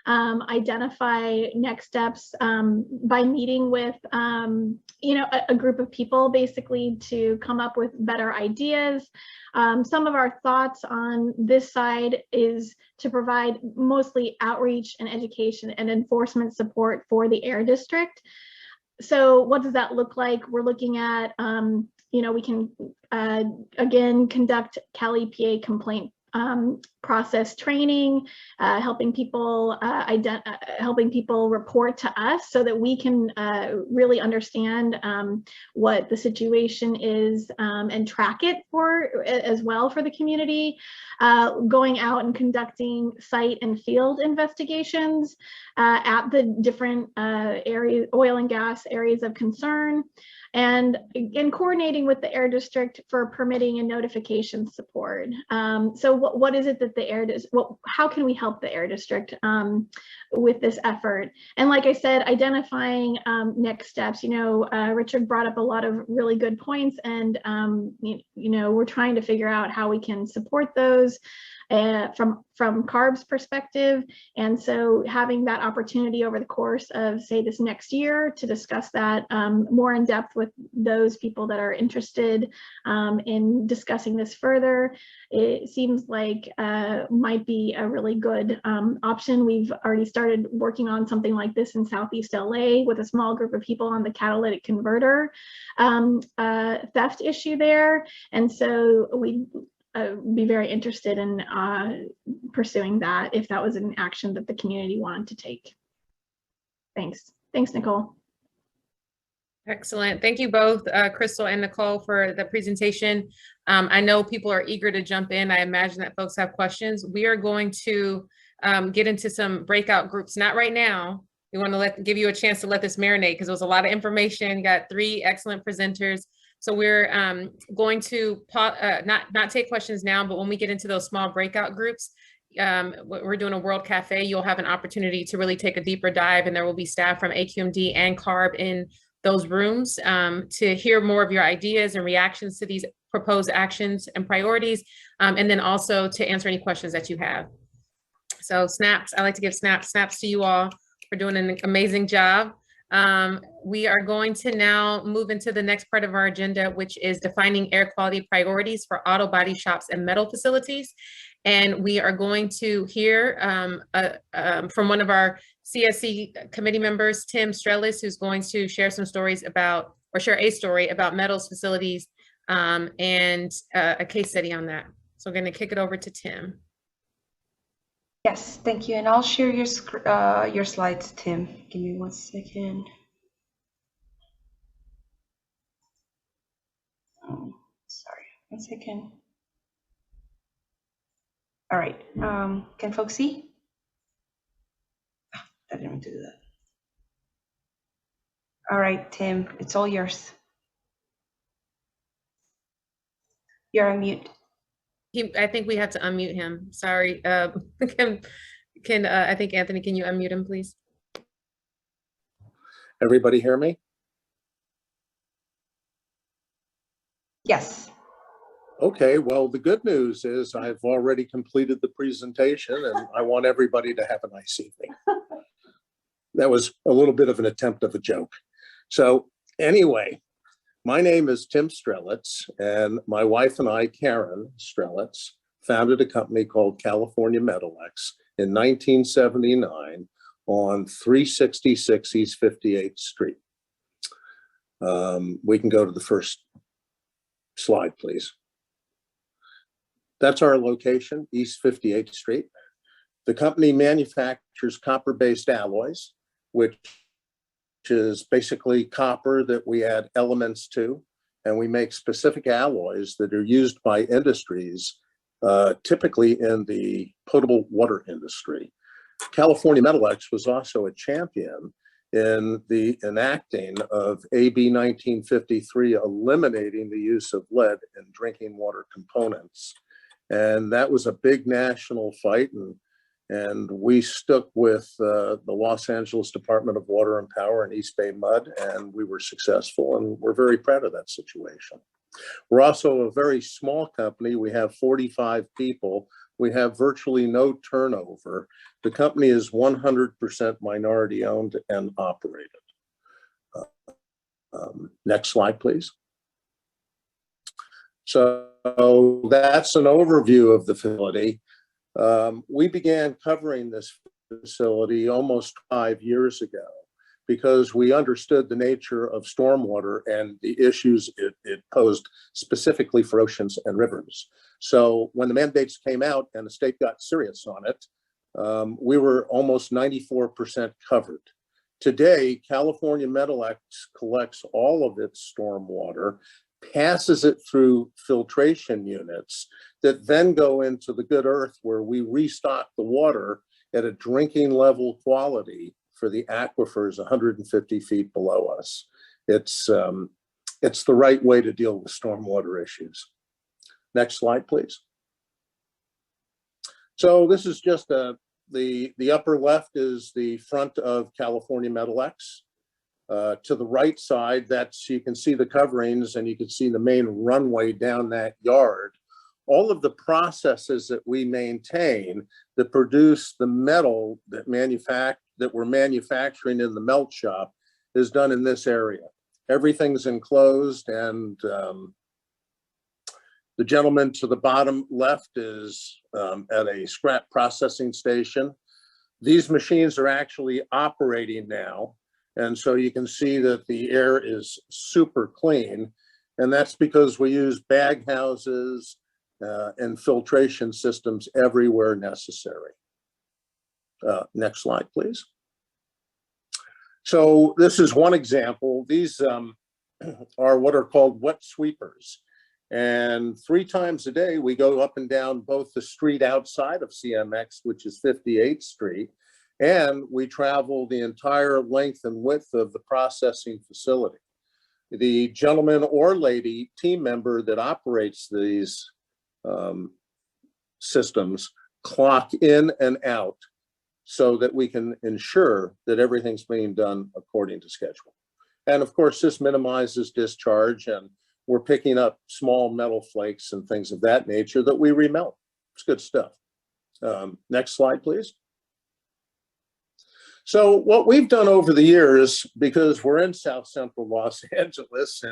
identify next steps by meeting with a group of people, basically, to come up with better ideas. Some of our thoughts on this side is to provide mostly outreach and education and enforcement support for the Air District. So what does that look like? We're looking at, we can, again, conduct Cal EPA complaint process training, helping people report to us so that we can really understand what the situation is and track it as well for the community. Going out and conducting site and field investigations at the different areas, oil and gas areas of concern, and coordinating with the Air District for permitting and notification support. So what is it that the how can we help the Air District with this effort? And like I said, identifying next steps. Richard brought up a lot of really good points, and we're trying to figure out how we can support those. from CARB's perspective. And so having that opportunity over the course of, say, this next year to discuss that more in depth with those people that are interested in discussing this further, it seems like might be a really good option. We've already started working on something like this in Southeast LA with a small group of people on the catalytic converter theft issue there. And so we'd be very interested in pursuing that if that was an action that the community wanted to take. Thanks. Thanks, Nicole. Excellent. Thank you both, Crystal and Nicole, for the presentation. I know people are eager to jump in. I imagine that folks have questions. We are going to get into some breakout groups, not right now. We want to give you a chance to let this marinate because there was a lot of information. You got 3 excellent presenters. So we're going to not take questions now, but when we get into those small breakout groups, we're doing a World Cafe. You'll have an opportunity to really take a deeper dive, and there will be staff from AQMD and CARB in those rooms to hear more of your ideas and reactions to these proposed actions and priorities, and then also to answer any questions that you have. So snaps, I like to give snaps to you all for doing an amazing job. We are going to now move into the next part of our agenda, which is defining air quality priorities for auto body shops and metal facilities. And we are going to hear from one of our CSC committee members, Tim Strelis, who's going to share some stories about, or share a story about metals facilities and a case study on that. So we're going to kick it over to Tim. Yes, thank you. And I'll share your slides, Tim. Give me 1 second. Oh, sorry, 1 second. All right, can folks see? Oh, I didn't mean to do that. All right, Tim, it's all yours. You're on mute. I think we have to unmute him. Sorry. I think Anthony, can you unmute him, please? Everybody hear me? Yes. Okay, well, the good news is I've already completed the presentation and I want everybody to have a nice evening. That was a little bit of an attempt of a joke. So anyway, my name is Tim Strelitz, and my wife and I, Karen Strelitz, founded a company called California Metalex in 1979 on 366 East 58th Street. We can go to the first slide, please. That's our location, East 58th Street. The company manufactures copper-based alloys, which is basically copper that we add elements to, and we make specific alloys that are used by industries, typically in the potable water industry. California Metalex was also a champion in the enacting of AB 1953, eliminating the use of lead in drinking water components. And that was a big national fight, and we stuck with the Los Angeles Department of Water and Power and East Bay Mud, and we were successful, and we're very proud of that situation. We're also a very small company. We have 45 people. We have virtually no turnover. The company is 100% minority owned and operated. Next slide, please. So that's an overview of the facility. We began covering this facility almost 5 years ago because we understood the nature of stormwater and the issues it posed specifically for oceans and rivers. So when the mandates came out and the state got serious on it, we were almost 94% covered. Today, California Metalex collects all of its stormwater, passes it through filtration units that then go into the good earth where we restock the water at a drinking level quality for the aquifers 150 feet below us. It's the right way to deal with stormwater issues. Next slide, please. So this is just the upper left is the front of California Metalex. To the right side, you can see the coverings and you can see the main runway down that yard. all of the processes that we maintain that produce the metal that we're manufacturing in the melt shop is done in this area. Everything's enclosed, and the gentleman to the bottom left is at a scrap processing station. These machines are actually operating now. And so you can see that the air is super clean. And that's because we use bag houses and filtration systems everywhere necessary. Next slide, please. So this is one example. These are what are called wet sweepers. And 3 times a day, we go up and down both the street outside of CMX, which is 58th Street, and we travel the entire length and width of the processing facility. The gentleman or lady team member that operates these systems clock in and out so that we can ensure that everything's being done according to schedule. And of course, this minimizes discharge, and we're picking up small metal flakes and things of that nature that we remelt. It's good stuff. Next slide, please. So what we've done over the years, because we're in South Central Los Angeles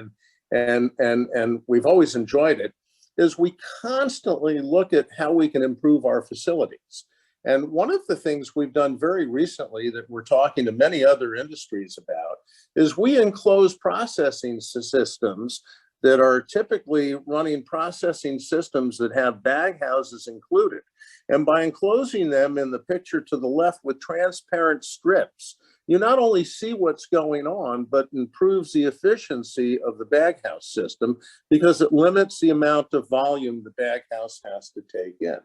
and we've always enjoyed it, is we constantly look at how we can improve our facilities. And one of the things we've done very recently that we're talking to many other industries about is we enclose processing systems that are typically running processing systems that have bag houses included. And by enclosing them in the picture to the left with transparent strips, you not only see what's going on, but improves the efficiency of the bag house system because it limits the amount of volume the bag house has to take in.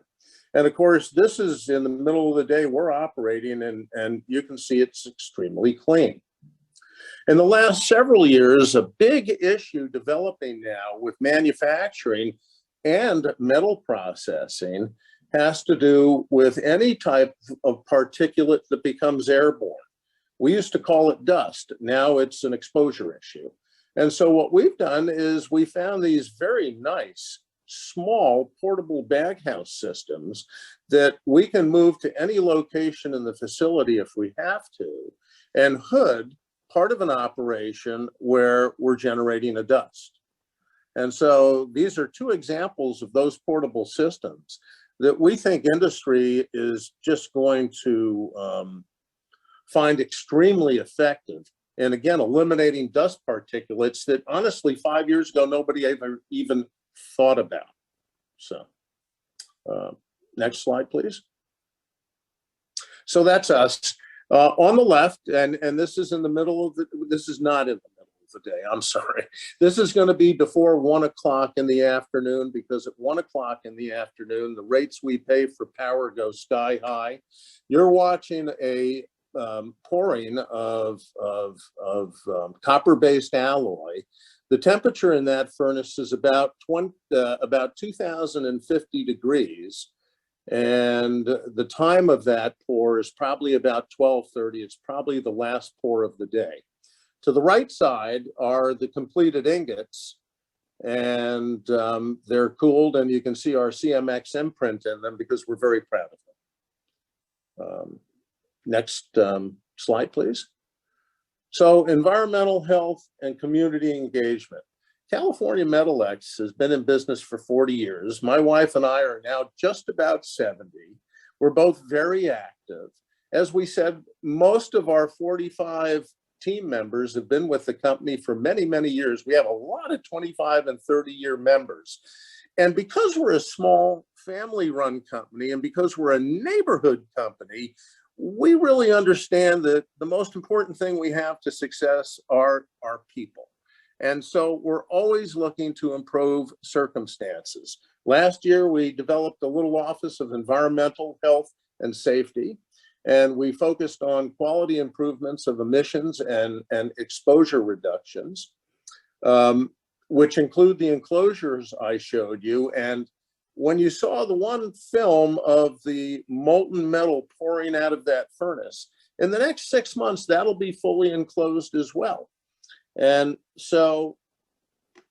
And of course, this is in the middle of the day we're operating, and you can see it's extremely clean. In the last several years, a big issue developing now with manufacturing and metal processing has to do with any type of particulate that becomes airborne. We used to call it dust. Now it's an exposure issue. And so what we've done is we found these very nice, small, portable bag house systems that we can move to any location in the facility if we have to, and hood part of an operation where we're generating a dust. And so these are 2 examples of those portable systems that we think industry is just going to find extremely effective. And again, eliminating dust particulates that honestly 5 years ago, nobody ever even thought about. So next slide, please. So that's us. On the left, and this is in the middle of this is not in the middle of the day, I'm sorry. This is going to be before 1 o'clock in the afternoon, because at 1 o'clock in the afternoon, the rates we pay for power go sky high. You're watching a pouring of copper-based alloy. The temperature in that furnace is about 2050 degrees. And the time of that pour is probably about 12:30. It's probably the last pour of the day. To the right side are the completed ingots, and they're cooled, and you can see our CMX imprint in them because we're very proud of them. Next slide, please. So environmental health and community engagement. California Metal X has been in business for 40 years. My wife and I are now just about 70. We're both very active. As we said, most of our 45 team members have been with the company for many, many years. We have a lot of 25 and 30-year members. And because we're a small family-run company, and because we're a neighborhood company, we really understand that the most important thing we have to success are our people. And so we're always looking to improve circumstances. Last year, we developed a little office of environmental health and safety, and we focused on quality improvements of emissions and exposure reductions, which include the enclosures I showed you. And when you saw the one film of the molten metal pouring out of that furnace, in the next 6 months, that'll be fully enclosed as well. And so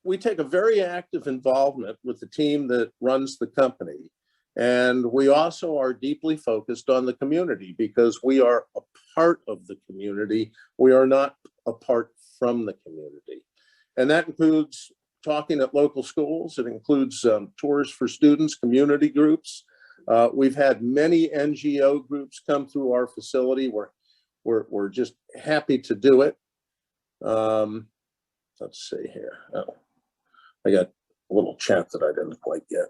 we take a very active involvement with the team that runs the company. And we also are deeply focused on the community because we are a part of the community. We are not apart from the community. And that includes talking at local schools. It includes tours for students, community groups. We've had many NGO groups come through our facility. We're just happy to do it. Let's see here. Oh, I got a little chat that I didn't quite get.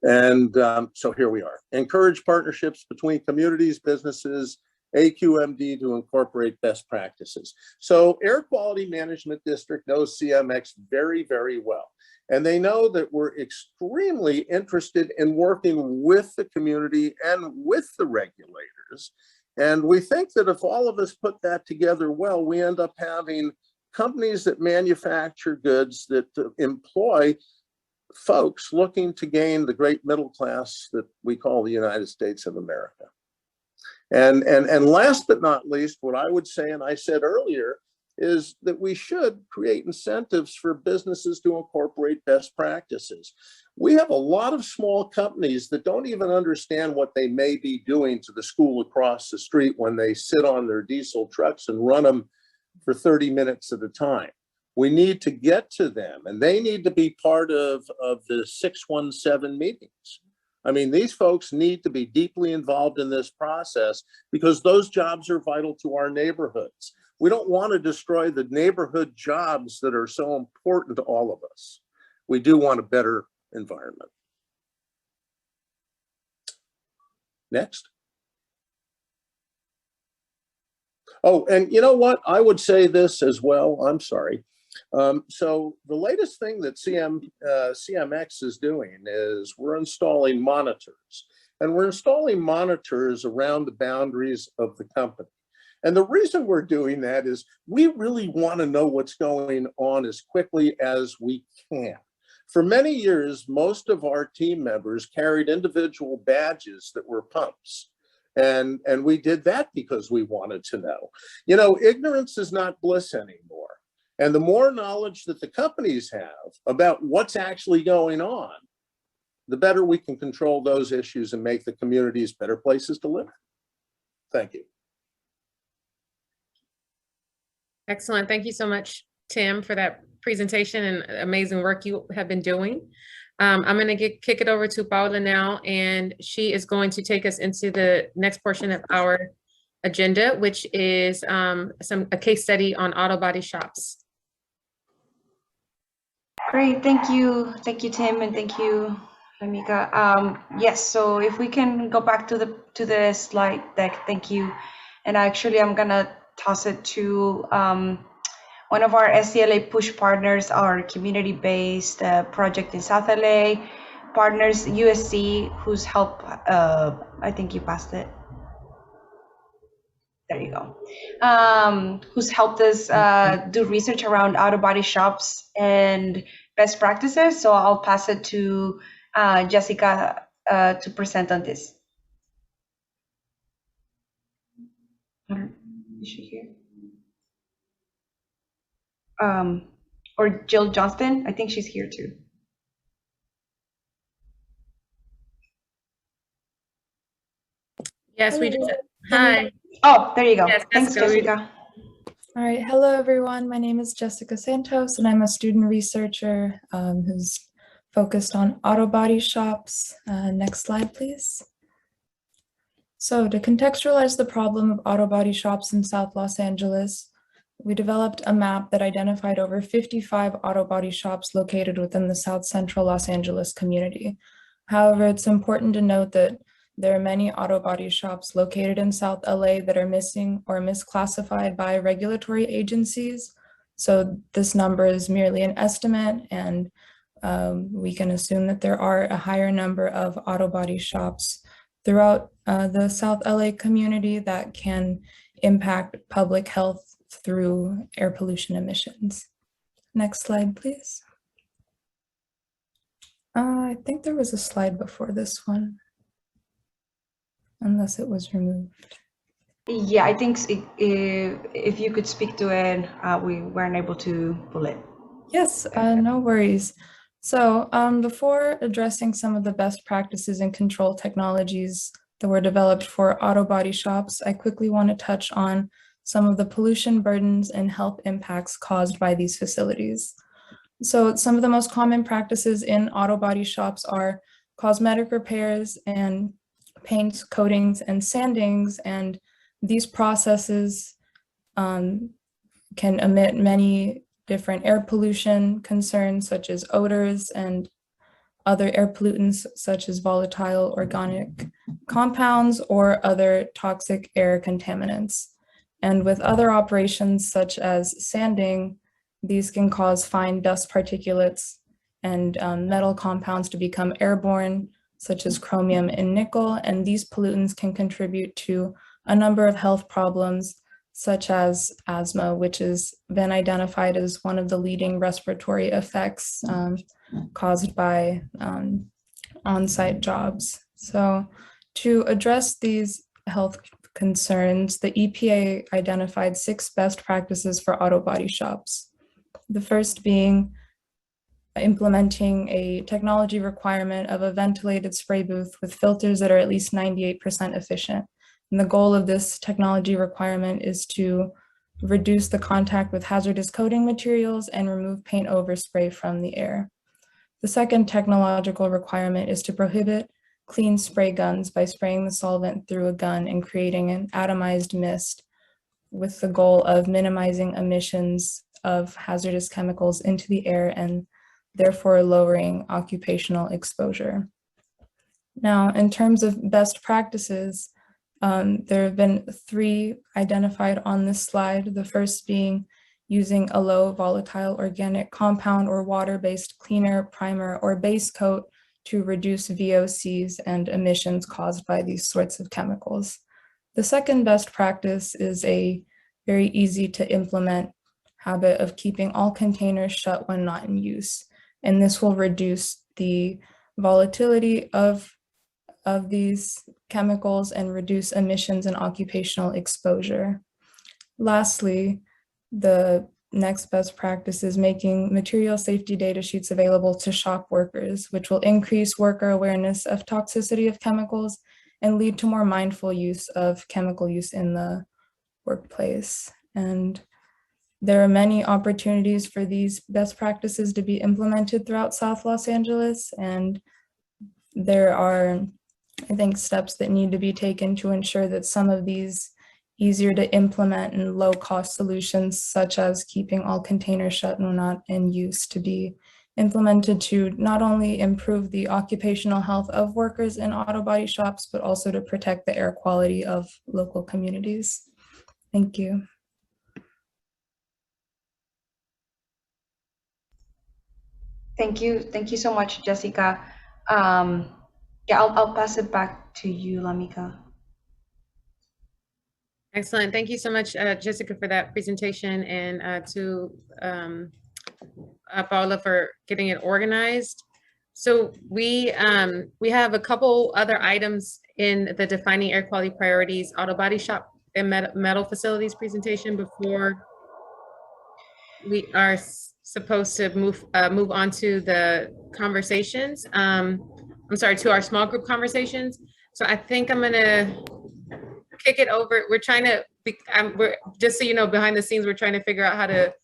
And so here we are. Encourage partnerships between communities, businesses, AQMD to incorporate best practices. So Air Quality Management District knows CMX very, very well. And they know that we're extremely interested in working with the community and with the regulators. And we think that if all of us put that together well, we end up having companies that manufacture goods that employ folks looking to gain the great middle class that we call the United States of America. And last but not least, what I would say, and I said earlier, is that we should create incentives for businesses to incorporate best practices. We have a lot of small companies that don't even understand what they may be doing to the school across the street when they sit on their diesel trucks and run them for 30 minutes at a time. We need to get to them, and they need to be part of the 617 meetings. I mean, these folks need to be deeply involved in this process because those jobs are vital to our neighborhoods. We don't want to destroy the neighborhood jobs that are so important to all of us. We do want a better environment. Next. Oh, and you know what? I would say this as well. I'm sorry. So the latest thing that CMX is doing is we're installing monitors, and we're installing monitors around the boundaries of the company. And the reason we're doing that is we really want to know what's going on as quickly as we can. For many years, most of our team members carried individual badges that were pumps. And we did that because we wanted to know. You know, ignorance is not bliss anymore. And the more knowledge that the companies have about what's actually going on, the better we can control those issues and make the communities better places to live. Thank you. Excellent. Thank you so much, Tim, for that presentation and amazing work you have been doing. I'm going to kick it over to Paula now, and she is going to take us into the next portion of our agenda, which is a case study on auto body shops. Great, thank you, Tim, and thank you, Lamika. Yes, so if we can go back to the slide deck, thank you. And actually, I'm gonna toss it to one of our SCLA push partners, our community-based project in South LA, partners USC, who's helped. I think you passed it. There you go. Who's helped us do research around auto body shops and best practices. So I'll pass it to Jessica to present on this. Is she here? Or Jill Johnston? I think she's here too. Yes, we just. Hi. Oh, there you go. Yes, thanks, Jessica. All right, hello everyone. My name is Jessica Santos, and I'm a student researcher who's focused on auto body shops. Next slide, please. So to contextualize the problem of auto body shops in South Los Angeles, we developed a map that identified over 55 auto body shops located within the South Central Los Angeles community. However, it's important to note that there are many auto body shops located in South LA that are missing or misclassified by regulatory agencies. So this number is merely an estimate, and we can assume that there are a higher number of auto body shops throughout the South LA community that can impact public health through air pollution emissions. Next slide, please. I think there was a slide before this one, unless it was removed. Yeah, I think if you could speak to it, we weren't able to pull it. Yes, no worries. So before addressing some of the best practices and control technologies that were developed for auto body shops, I quickly want to touch on some of the pollution burdens and health impacts caused by these facilities. So some of the most common practices in auto body shops are cosmetic repairs and paints, coatings, and sandings. And these processes can emit many different air pollution concerns such as odors and other air pollutants such as volatile organic compounds or other toxic air contaminants. And with other operations such as sanding, these can cause fine dust particulates and metal compounds to become airborne, such as chromium and nickel. And these pollutants can contribute to a number of health problems, such as asthma, which has been identified as one of the leading respiratory effects caused by on-site jobs. So to address these health concerns, the EPA identified 6 best practices for auto body shops. The first being implementing a technology requirement of a ventilated spray booth with filters that are at least 98% efficient. And the goal of this technology requirement is to reduce the contact with hazardous coating materials and remove paint overspray from the air. The second technological requirement is to prohibit clean spray guns by spraying the solvent through a gun and creating an atomized mist with the goal of minimizing emissions of hazardous chemicals into the air and therefore lowering occupational exposure. Now, in terms of best practices, there have been 3 identified on this slide. The first being using a low volatile organic compound or water-based cleaner, primer, or base coat to reduce VOCs and emissions caused by these sorts of chemicals. The second best practice is a very easy to implement habit of keeping all containers shut when not in use. And this will reduce the volatility of these chemicals and reduce emissions and occupational exposure. Lastly, the next best practice is making material safety data sheets available to shop workers, which will increase worker awareness of toxicity of chemicals and lead to more mindful use of chemical use in the workplace. And there are many opportunities for these best practices to be implemented throughout South Los Angeles, and there are, I think, steps that need to be taken to ensure that some of these easier to implement and low-cost solutions, such as keeping all containers shut when not in use, to be implemented to not only improve the occupational health of workers in auto body shops, but also to protect the air quality of local communities. Thank you. Thank you so much, Jessica. Yeah, I'll pass it back to you, Lamika. Excellent. Thank you so much, Jessica, for that presentation, and to Paula for getting it organized. So we have a couple other items in the defining air quality priorities auto body shop and metal facilities presentation before we are supposed to move on to the conversations. I'm sorry, to our small group conversations. So I think I'm gonna kick it over. We're trying to, we're just so you know, behind the scenes, we're trying to figure out how to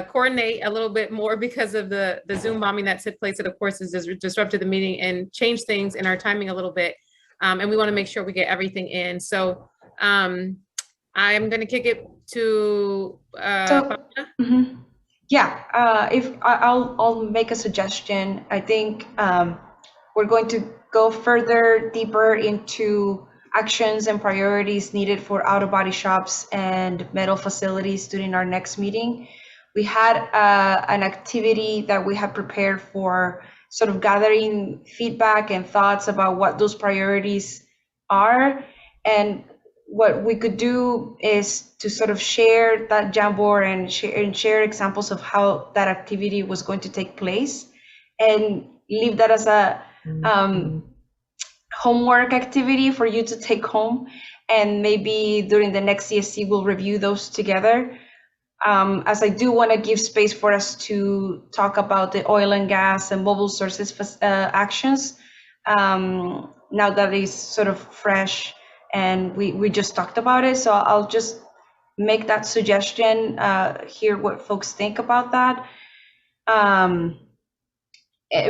coordinate a little bit more because of the Zoom bombing that took place that of course has disrupted the meeting and changed things in our timing a little bit. And we want to make sure we get everything in. So I'm going to kick it to Yeah, if I'll make a suggestion. I think we're going to go further deeper into actions and priorities needed for auto body shops and metal facilities during our next meeting. We had an activity that we had prepared for sort of gathering feedback and thoughts about what those priorities are. And what we could do is to sort of share that Jamboard and share examples of how that activity was going to take place and leave that as a homework activity for you to take home. And maybe during the next CSC, we'll review those together. as I do want to give space for us to talk about the oil and gas and mobile sources actions, now that it's sort of fresh and we just talked about it. So I'll just make that suggestion, hear what folks think about that.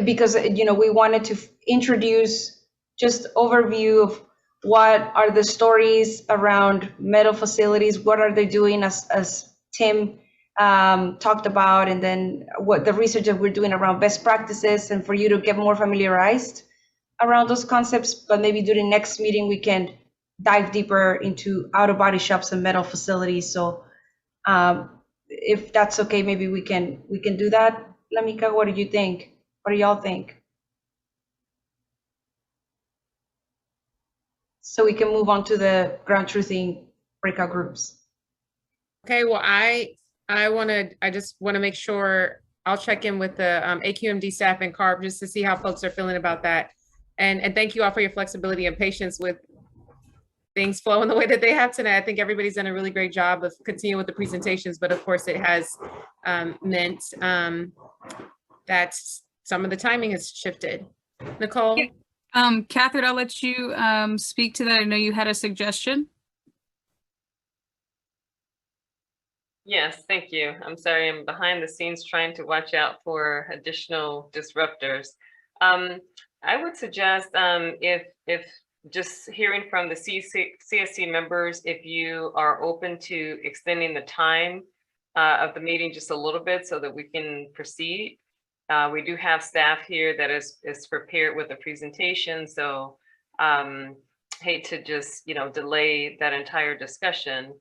Because, you know, we wanted to introduce just overview of what are the stories around metal facilities, what are they doing as Tim talked about, and then what the research that we're doing around best practices, and for you to get more familiarized around those concepts. But maybe during next meeting, we can dive deeper into auto body shops and metal facilities. So if that's okay, maybe we can do that. Lamika, what do you think? What do y'all think? So we can move on to the ground truthing breakout groups. Okay, well, I just want to make sure I'll check in with the AQMD staff and CARB just to see how folks are feeling about that. And thank you all for your flexibility and patience with things flowing the way that they have tonight. I think everybody's done a really great job of continuing with the presentations, but of course it has meant that some of the timing has shifted. Nicole? Catherine, I'll let you speak to that. I know you had a suggestion. Yes, thank you. I'm sorry, I'm behind the scenes trying to watch out for additional disruptors. I would suggest if just hearing from the CSC members, if you are open to extending the time of the meeting just a little bit so that we can proceed. We do have staff here that is prepared with the presentation, so hate to just, you know, delay that entire discussion.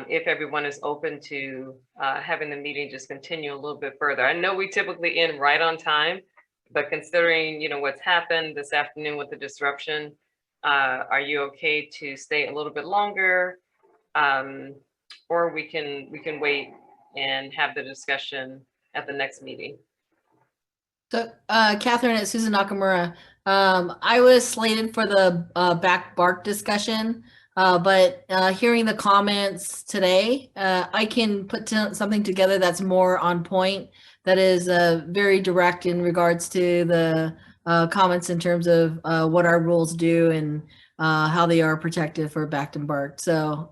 If everyone is open to having the meeting just continue a little bit further. I know we typically end right on time, but considering, you know, what's happened this afternoon with the disruption, are you okay to stay a little bit longer? Or we can wait and have the discussion at the next meeting. So, Catherine, it's Susan Nakamura. I was slated for the back bark discussion, but hearing the comments today, I can put something together that's more on point, that is very direct in regards to the comments in terms of what our rules do and how they are protective for backed and barked. So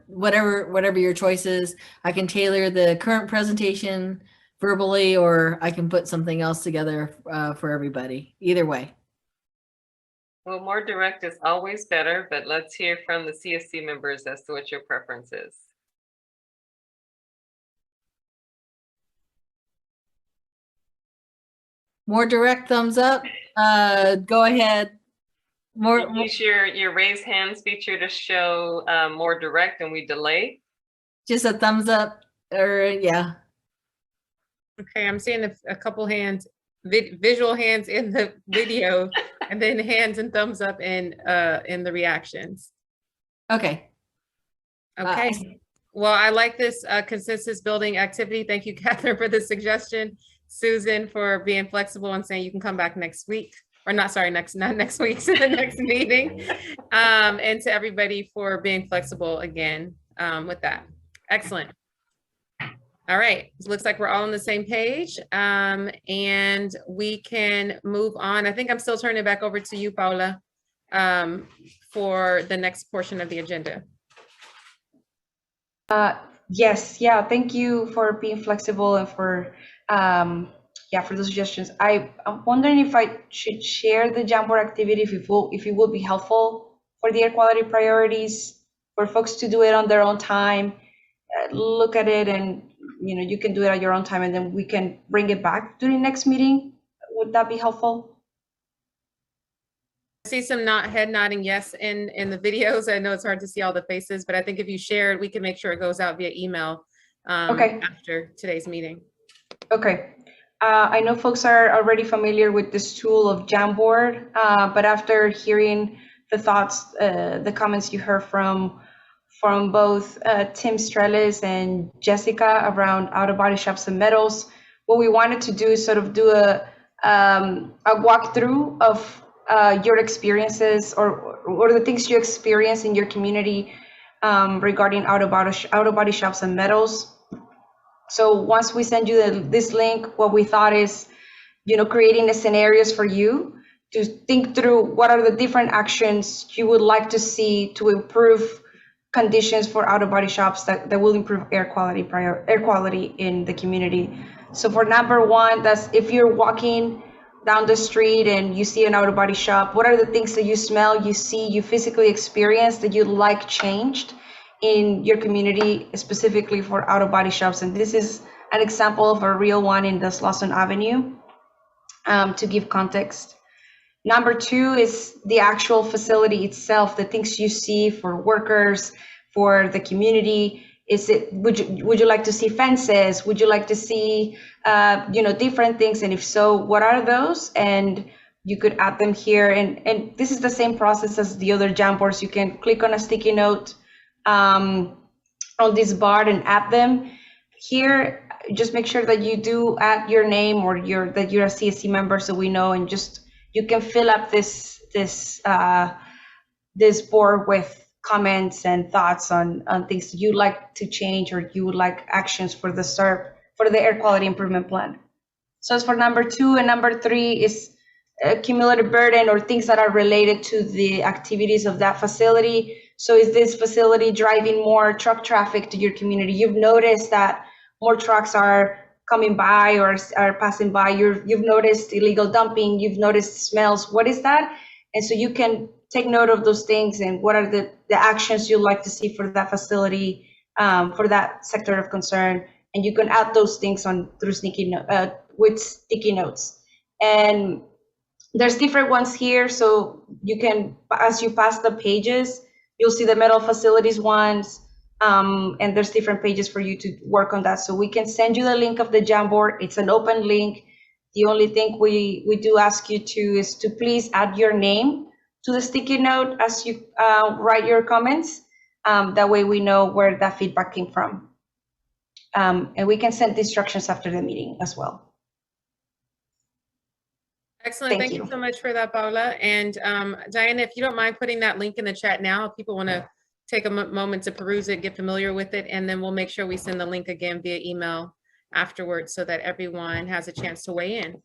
whatever your choice is, I can tailor the current presentation verbally, or I can put something else together for everybody. Either way. Well, more direct is always better, but let's hear from the CSC members as to what your preference is. More direct, thumbs up. Go ahead. Use your raise hands feature to show more direct, and we delay. Just a thumbs up, or yeah. Okay, I'm seeing a couple hands, visual hands in the video, and then hands and thumbs up in the reactions. Okay. Okay. Well, I like this consensus building activity. Thank you, Catherine, for the suggestion. Susan, for being flexible and saying you can come back next week, or not next week, to the next meeting. And to everybody for being flexible again with that. Excellent. All right, it looks like we're all on the same page, and we can move on. I think I'm still turning it back over to you, Paula, for the next portion of the agenda. Yes, yeah, thank you for being flexible and for for the suggestions. I'm wondering if I should share the Jamboard activity, if it will be helpful for the air quality priorities, for folks to do it on their own time, look at it, and you can do it at your own time, and then we can bring it back during next meeting. Would that be helpful? I see some head nodding yes in the videos. I know it's hard to see all the faces, but I think if you share it, we can make sure it goes out via email after today's meeting. Okay. I know folks are already familiar with this tool of Jamboard, but after hearing the thoughts, the comments you heard from both Tim Strelis and Jessica around auto body shops and metals, what we wanted to do is sort of do a walkthrough of your experiences or the things you experience in your community regarding auto body shops and metals. So once we send you this link, what we thought is, creating the scenarios for you to think through what are the different actions you would like to see to improve conditions for auto body shops that will improve air quality in the community. So for number one, that's if you're walking down the street and you see an auto body shop, what are the things that you smell, you see, you physically experience that you'd like changed in your community, specifically for auto body shops? And this is an example of a real one in the Slauson Avenue, to give context. Number two is the actual facility itself, the things you see for workers, for the community. Would you like to see fences? Would you like to see, different things? And if so, what are those? And you could add them here. And this is the same process as the other Jamboards. You can click on a sticky note on this bar and add them. Here, just make sure that you do add your name or that you're a CSC member, so we know, and just you can fill up this board with comments and thoughts on things you'd like to change or you would like actions for the SERP, for the air quality improvement plan. So as for number two and number three is cumulative burden or things that are related to the activities of that facility. So is this facility driving more truck traffic to your community? You've noticed that more trucks are coming by or are passing by. You've noticed illegal dumping, you've noticed smells. What is that? And so you can take note of those things and what are the actions you'd like to see for that facility, for that sector of concern. And you can add those things through with sticky notes. And there's different ones here. So you can, as you pass the pages, you'll see the metal facilities ones. And there's different pages for you to work on that. So we can send you the link of the Jamboard. It's an open link. The only thing we do ask you to is to please add your name to the sticky note as you write your comments. That way we know where that feedback came from. And we can send instructions after the meeting as well. Excellent. Thank you so much for that, Paula. And Diana, if you don't mind putting that link in the chat now, if people want to take a moment to peruse it, get familiar with it, and then we'll make sure we send the link again via email afterwards so that everyone has a chance to weigh in.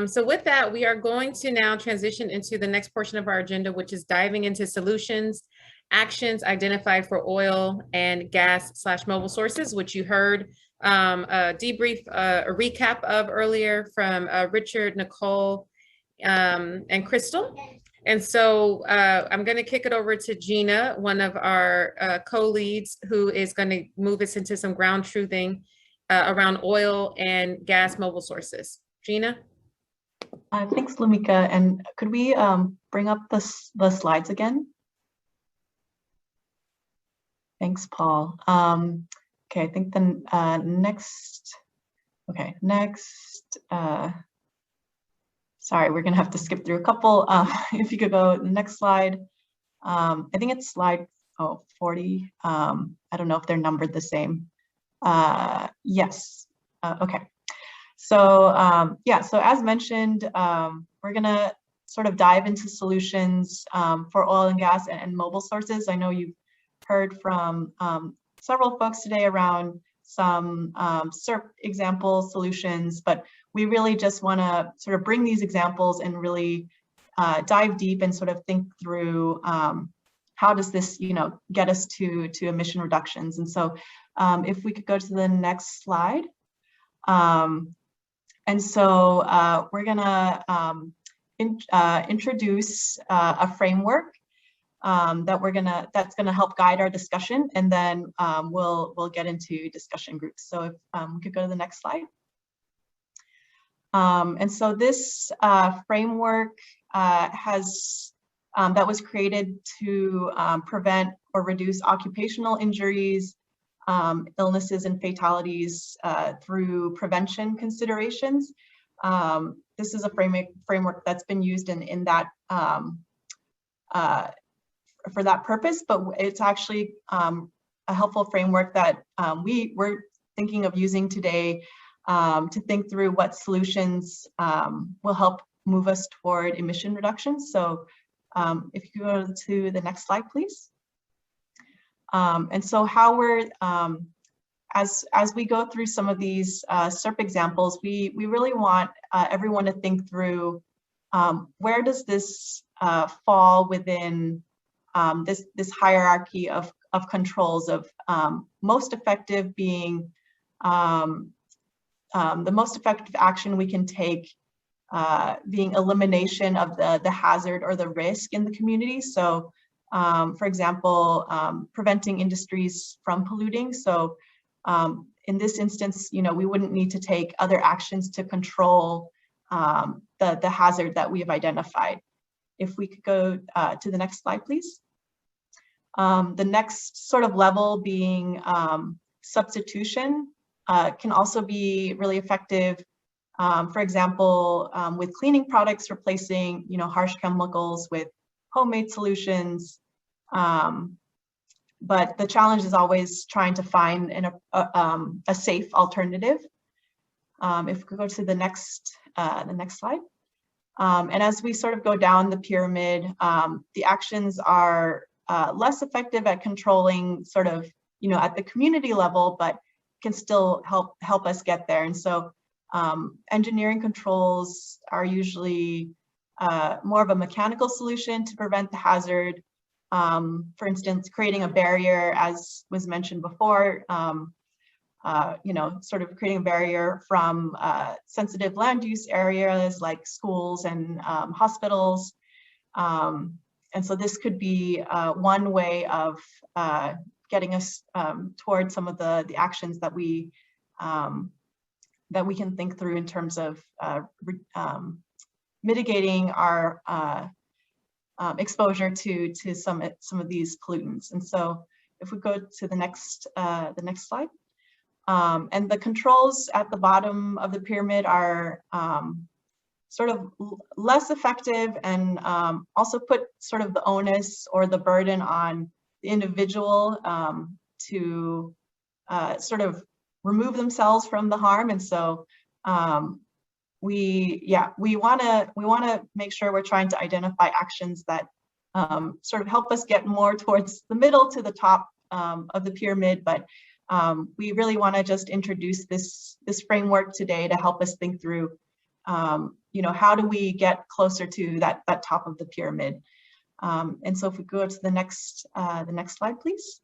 So with that, we are going to now transition into the next portion of our agenda, which is diving into solutions, actions identified for oil and gas/mobile sources, which you heard a debrief, a recap of earlier from Richard, Nicole, and Crystal. And so I'm going to kick it over to Gina, one of our co-leads, who is going to move us into some ground truthing around oil and gas mobile sources. Gina? Thanks, Lamika. And could we bring up the slides again? Thanks, Paul. Okay, I think the next, sorry, we're gonna have to skip through a couple. If you could go next slide. I think it's slide 40. I don't know if they're numbered the same. Yes, okay. So yeah, so as mentioned, we're gonna sort of dive into solutions for oil and gas and mobile sources. I know you've heard from several folks today around some SERP example solutions, but we really just want to sort of bring these examples and really dive deep and sort of think through how does this, get us to emission reductions. And so if we could go to the next slide. And so we're gonna introduce a framework that's gonna help guide our discussion, and then we'll get into discussion groups. So if we could go to the next slide. And so this framework that was created to prevent or reduce occupational injuries, illnesses and fatalities through prevention considerations. This is a framework that's been used in that for that purpose, but it's actually a helpful framework that we're thinking of using today to think through what solutions will help move us toward emission reductions. So if you go to the next slide, please. And so how we're as we go through some of these SERP examples, we really want everyone to think through where does this fall within this hierarchy of controls of most effective being the most effective action we can take being elimination of the hazard or the risk in the community. So for example, preventing industries from polluting. So in this instance, you know, we wouldn't need to take other actions to control the hazard that we have identified. If we could go to the next slide, please. The next sort of level being substitution can also be really effective. For example, with cleaning products, replacing, you know, harsh chemicals with homemade solutions. But the challenge is always trying to find a safe alternative. If we could go to the next slide. And as we sort of go down the pyramid, the actions are less effective at controlling sort of, you know, at the community level, but can still help us get there. And so engineering controls are usually more of a mechanical solution to prevent the hazard. For instance, creating a barrier, as was mentioned before, you know, sort of creating a barrier from sensitive land use areas like schools and hospitals. And so this could be one way of getting us towards some of the actions that we can think through in terms of mitigating our exposure to some of these pollutants. And so if we go to the next slide. And the controls at the bottom of the pyramid are sort of less effective and also put sort of the onus or the burden on the individual to sort of remove themselves from the harm. And so we want to make sure we're trying to identify actions that sort of help us get more towards the middle to the top of the pyramid, but we really want to just introduce this framework today to help us think through, you know, how do we get closer to that top of the pyramid. And so if we go to the next slide, please.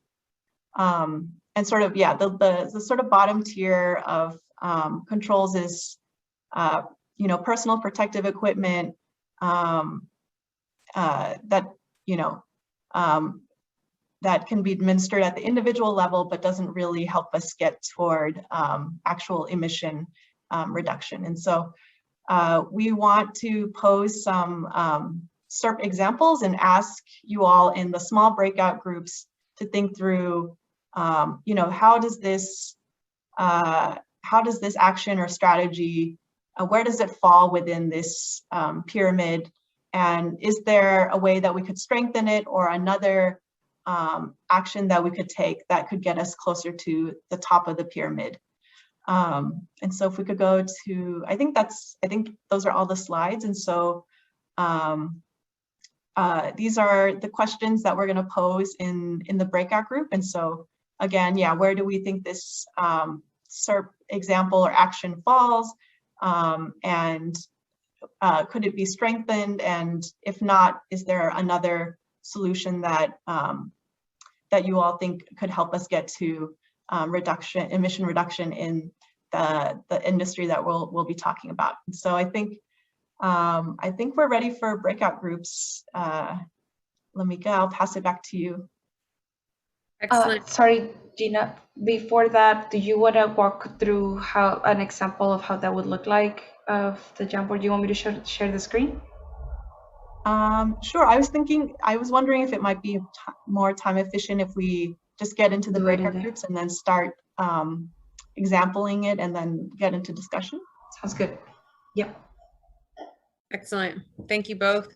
And sort of, yeah, the sort of bottom tier of controls is, you know, personal protective equipment that, you know, that can be administered at the individual level, but doesn't really help us get toward actual emission reduction. And so we want to pose some SERP examples and ask you all in the small breakout groups to think through, you know, how does this action or strategy, where does it fall within this pyramid? And is there a way that we could strengthen it, or another action that we could take that could get us closer to the top of the pyramid? And so if we could go to, I think those are all the slides. And so these are the questions that we're going to pose in the breakout group. And so again, yeah, where do we think this SERP example or action falls? And could it be strengthened? And if not, is there another solution that that you all think could help us get to emission reduction in the industry that we'll be talking about? And so I think we're ready for breakout groups. Lamika, I'll pass it back to you. Excellent. Sorry, Gina, before that, do you want to walk through an example of how that would look like of the Jamboard? Do you want me to share the screen? Sure. I was wondering if it might be more time efficient if we just get into the breakout groups and then start exampling it and then get into discussion. Sounds good. Yep. Excellent. Thank you both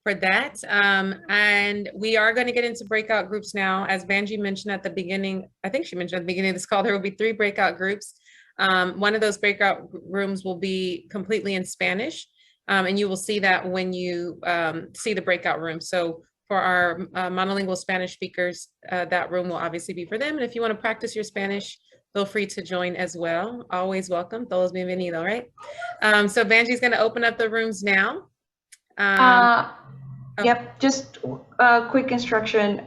for that. And we are going to get into breakout groups now. As Vanjie mentioned at the beginning, I think she mentioned at the beginning of this call, there will be 3 breakout groups. One of those breakout rooms will be completely in Spanish. And you will see that when you see the breakout room. So for our monolingual Spanish speakers, that room will obviously be for them. And if you want to practice your Spanish, feel free to join as well. Always welcome. Todos bienvenidos, right? So Vanjie's going to open up the rooms now. Yep, just a quick instruction.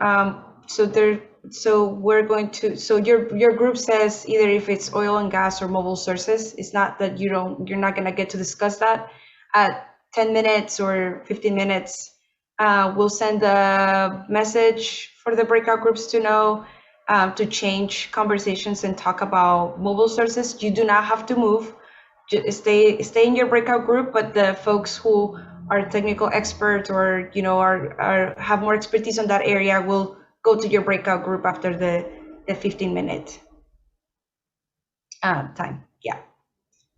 So we're going to, so your group says either if it's oil and gas or mobile sources. It's not that you're not going to get to discuss that at 10 minutes or 15 minutes. We'll send a message for the breakout groups to know to change conversations and talk about mobile sources. You do not have to move. Just stay in your breakout group, but the folks who are technical experts or have more expertise on that area will go to your breakout group after the 15-minute time. Yeah.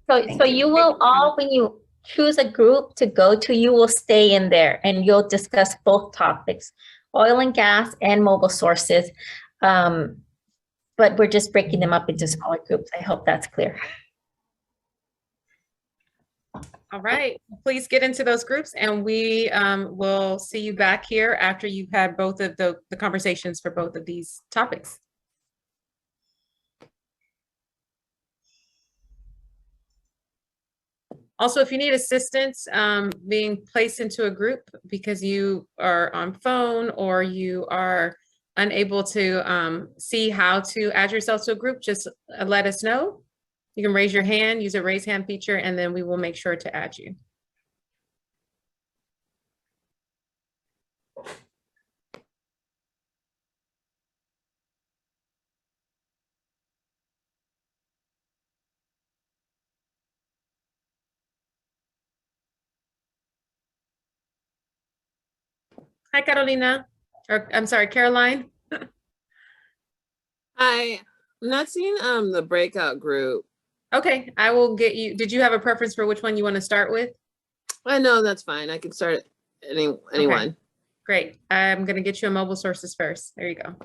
So you will all, when you choose a group to go to, you will stay in there and you'll discuss both topics, oil and gas and mobile sources. But we're just breaking them up into smaller groups. I hope that's clear. All right, please get into those groups and we will see you back here after you've had both of the conversations for both of these topics. Also, if you need assistance being placed into a group because you are on phone or you are unable to see how to add yourself to a group, just let us know. You can raise your hand, use a raise hand feature, and then we will make sure to add you. Hi, Carolina, or I'm sorry, Caroline. Hi, I'm not seeing the breakout group. Okay, I will get you. Did you have a preference for which one you want to start with? I know that's fine. I can start at anyone. Okay, great. I'm going to get you a mobile sources first. There you go.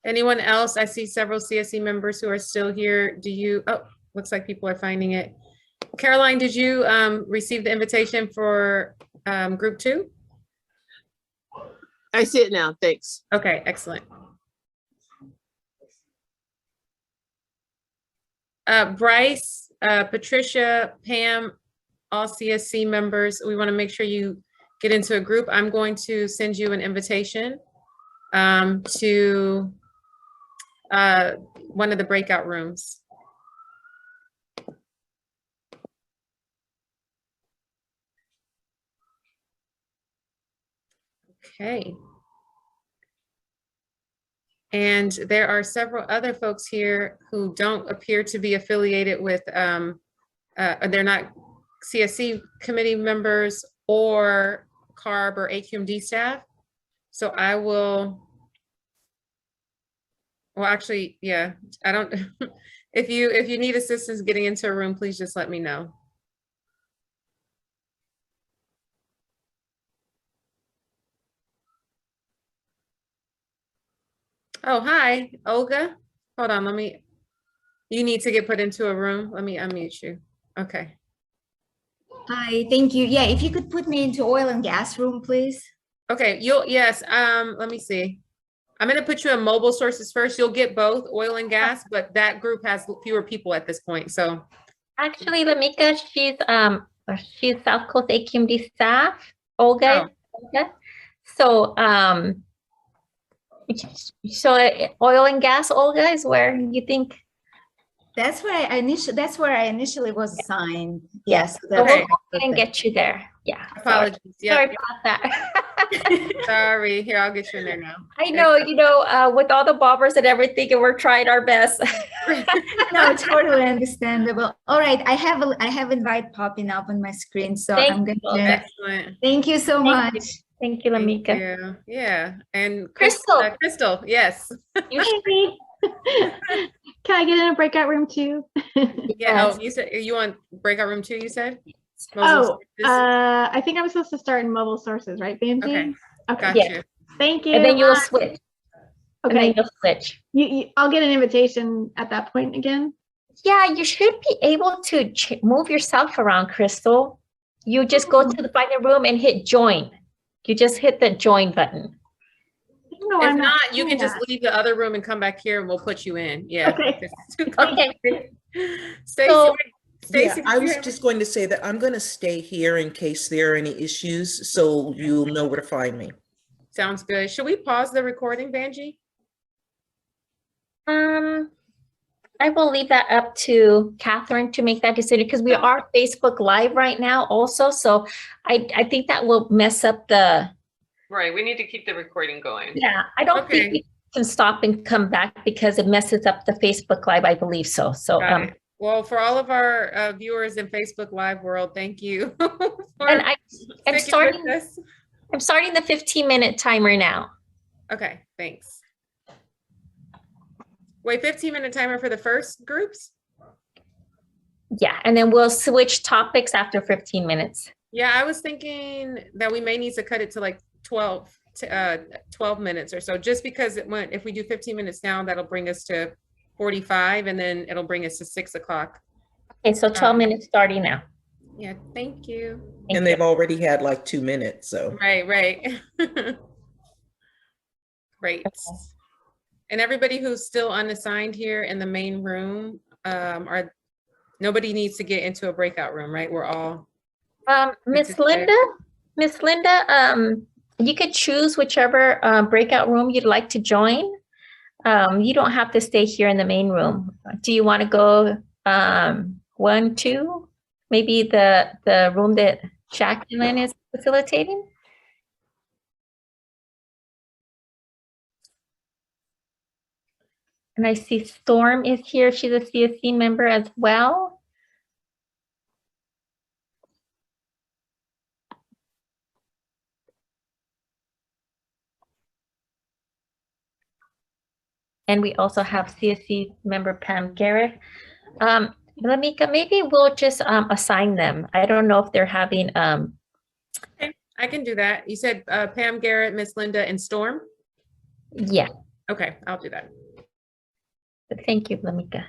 Anyone else? I see several CSC members who are still here. Do you? Oh, looks like people are finding it. Caroline, did you receive the invitation for group 2? I see it now. Thanks. Okay, excellent. Bryce, Patricia, Pam, all CSC members, we want to make sure you get into a group. I'm going to send you an invitation to one of the breakout rooms. Okay. And there are several other folks here who don't appear to be affiliated with, they're not CSC committee members or CARB or AQMD staff. So I will, well, actually, yeah, I don't, if you need assistance getting into a room, please just let me know. Oh, hi, Olga. Hold on, you need to get put into a room. Let me unmute you. Okay. Hi, thank you. Yeah, if you could put me into oil and gas room, please. Okay, yes, let me see. I'm gonna put you in mobile sources first. You'll get both oil and gas, but that group has fewer people at this point, so. Actually, Lamika, she's South Coast AQMD staff, Olga. So, oil and gas, Olga, is where you think? That's where I initially was assigned. Yes. So we'll go and get you there. Yeah. Apologies. Sorry about that. Sorry. Here, I'll get you in there now. I know, with all the bobbers and everything, and we're trying our best. No, totally understandable. All right, I have invite popping up on my screen, so I'm going to. Excellent. Thank you so much. Thank you, Lamika. Yeah, and Crystal. Crystal, yes. Can I get in a breakout room too? Yeah. Oh, you said you want breakout room 2, you said? I think I'm supposed to start in mobile sources, right, Benji? Okay. Okay. Gotcha. Thank you. And then you'll switch. Okay. And then you'll switch. I'll get an invitation at that point again. Yeah, you should be able to move yourself around, Crystal. You just go to the final room and hit join. You just hit the join button. No, If I'm not, you doing can just that. leave the other room and come back here and we'll put you in. Yeah. Okay. It's too Okay. complicated. Stacy, So- Stacy, Yeah, I was just going to say that I'm going to stay here in case there are any issues, so you'll know where to find me. Sounds good. Should we pause the recording, Vanjie? I will leave that up to Catherine to make that decision because we are Facebook Live right now also. So I think that will mess up the, Right, we need to keep the recording going. yeah, I don't think we can stop and come back because it messes up the Facebook Live, I believe so. So, Got it. Well, for all of our viewers in Facebook Live world, thank you. and I'm starting the 15-minute timer now. Okay, thanks. Wait, 15-minute timer for the first groups? Yeah, and then we'll switch topics after 15 minutes. Yeah, I was thinking that we may need to cut it to like 12 minutes or so, just because it went, if we do 15 minutes now, that'll bring us to 45 and then it'll bring us to 6 o'clock. Okay, so 12 minutes starting now. Yeah, thank you. And they've already had like 2 minutes, so. Right. Great. And everybody who's still unassigned here in the main room, nobody needs to get into a breakout room, right? We're all. Miss Linda, you could choose whichever breakout room you'd like to join. You don't have to stay here in the main room. Do you want to go 1, 2? Maybe the room that Jacqueline is facilitating? And I see Storm is here. She's a CSC member as well. And we also have CSC member Pam Garrett. Lamika, maybe we'll just assign them. I don't know if they're having. Okay, I can do that. You said Pam Garrett, Miss Linda, and Storm? Yeah. Okay, I'll do that. Thank you, Lamika.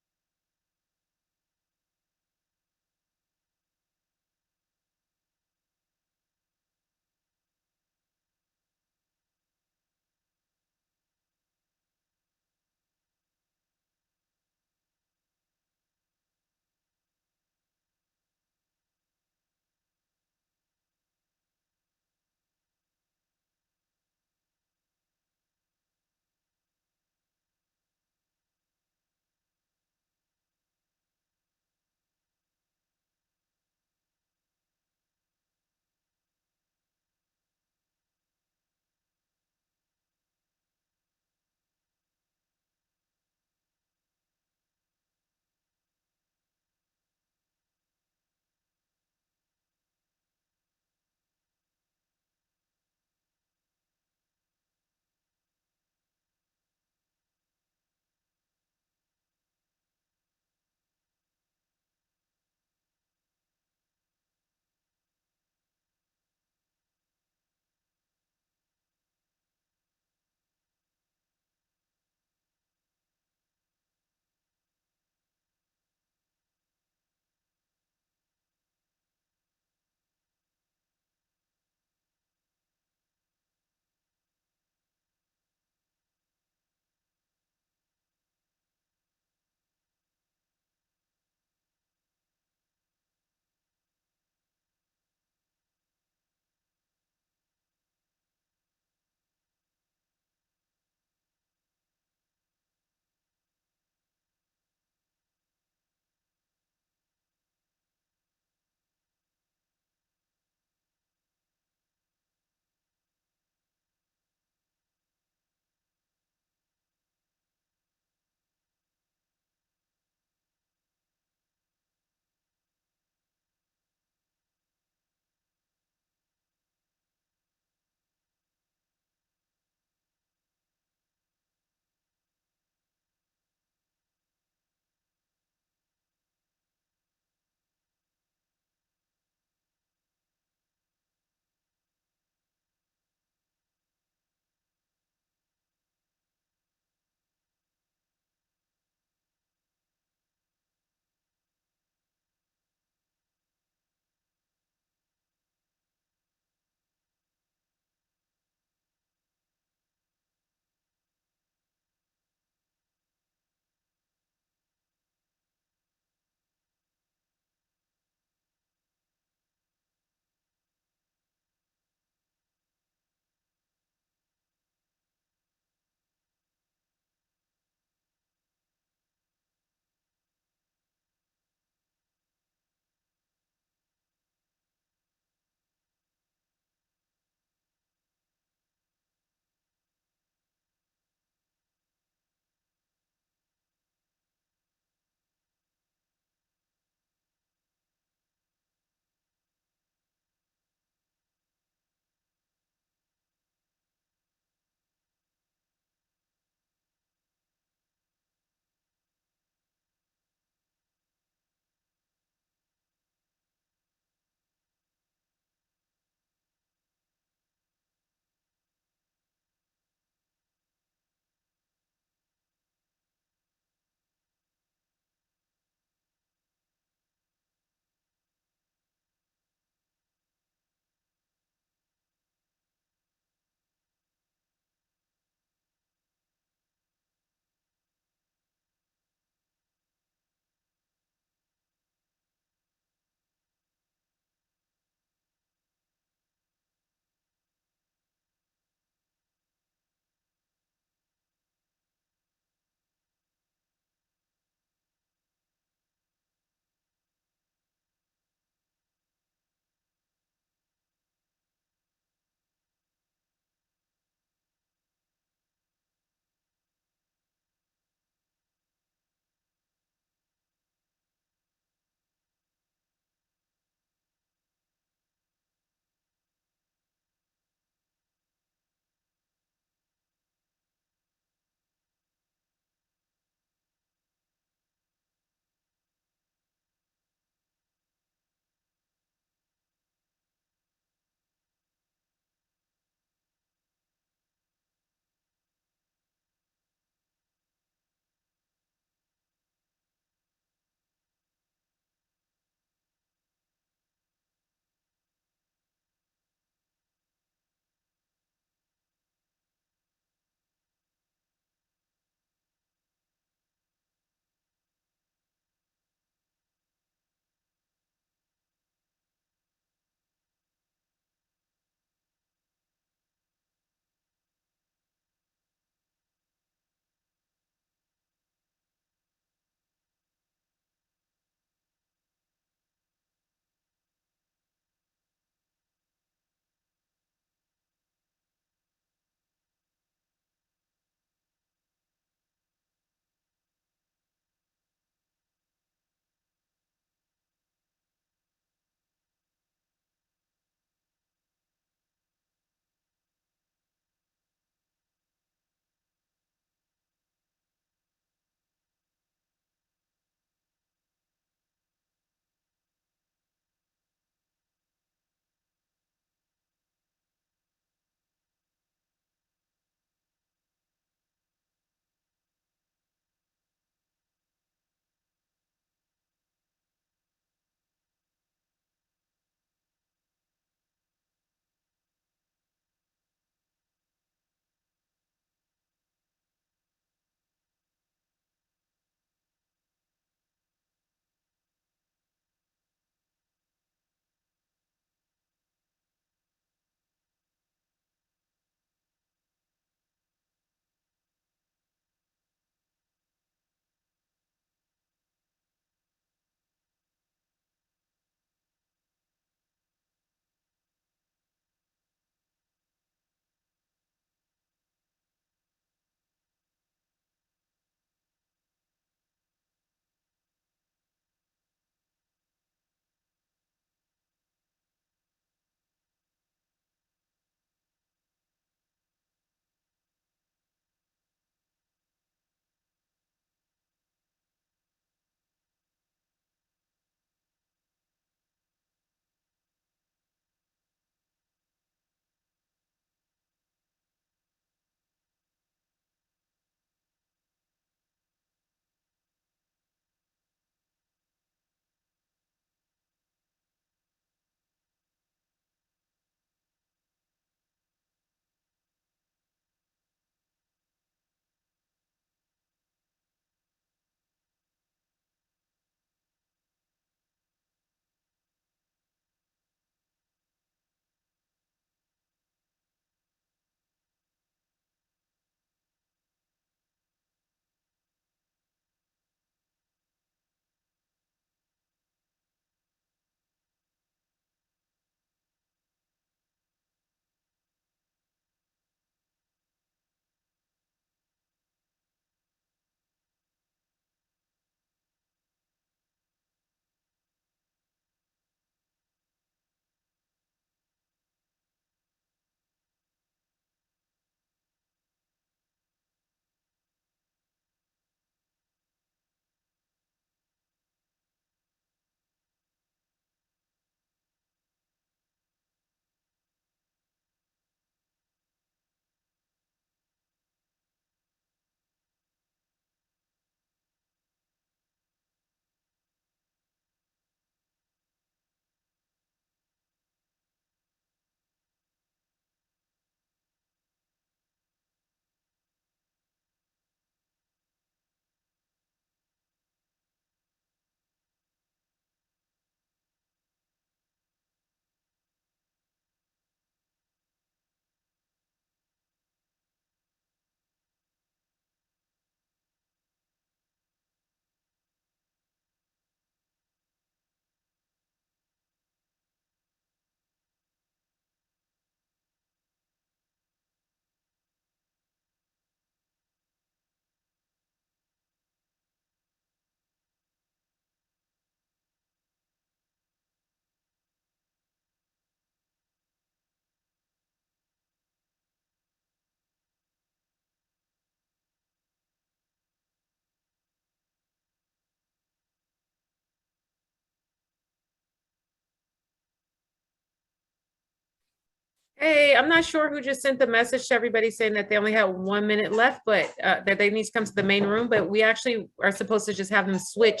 Hey, I'm not sure who just sent the message to everybody saying that they only have 1 minute left, but that they need to come to the main room, but we actually are supposed to just have them switch,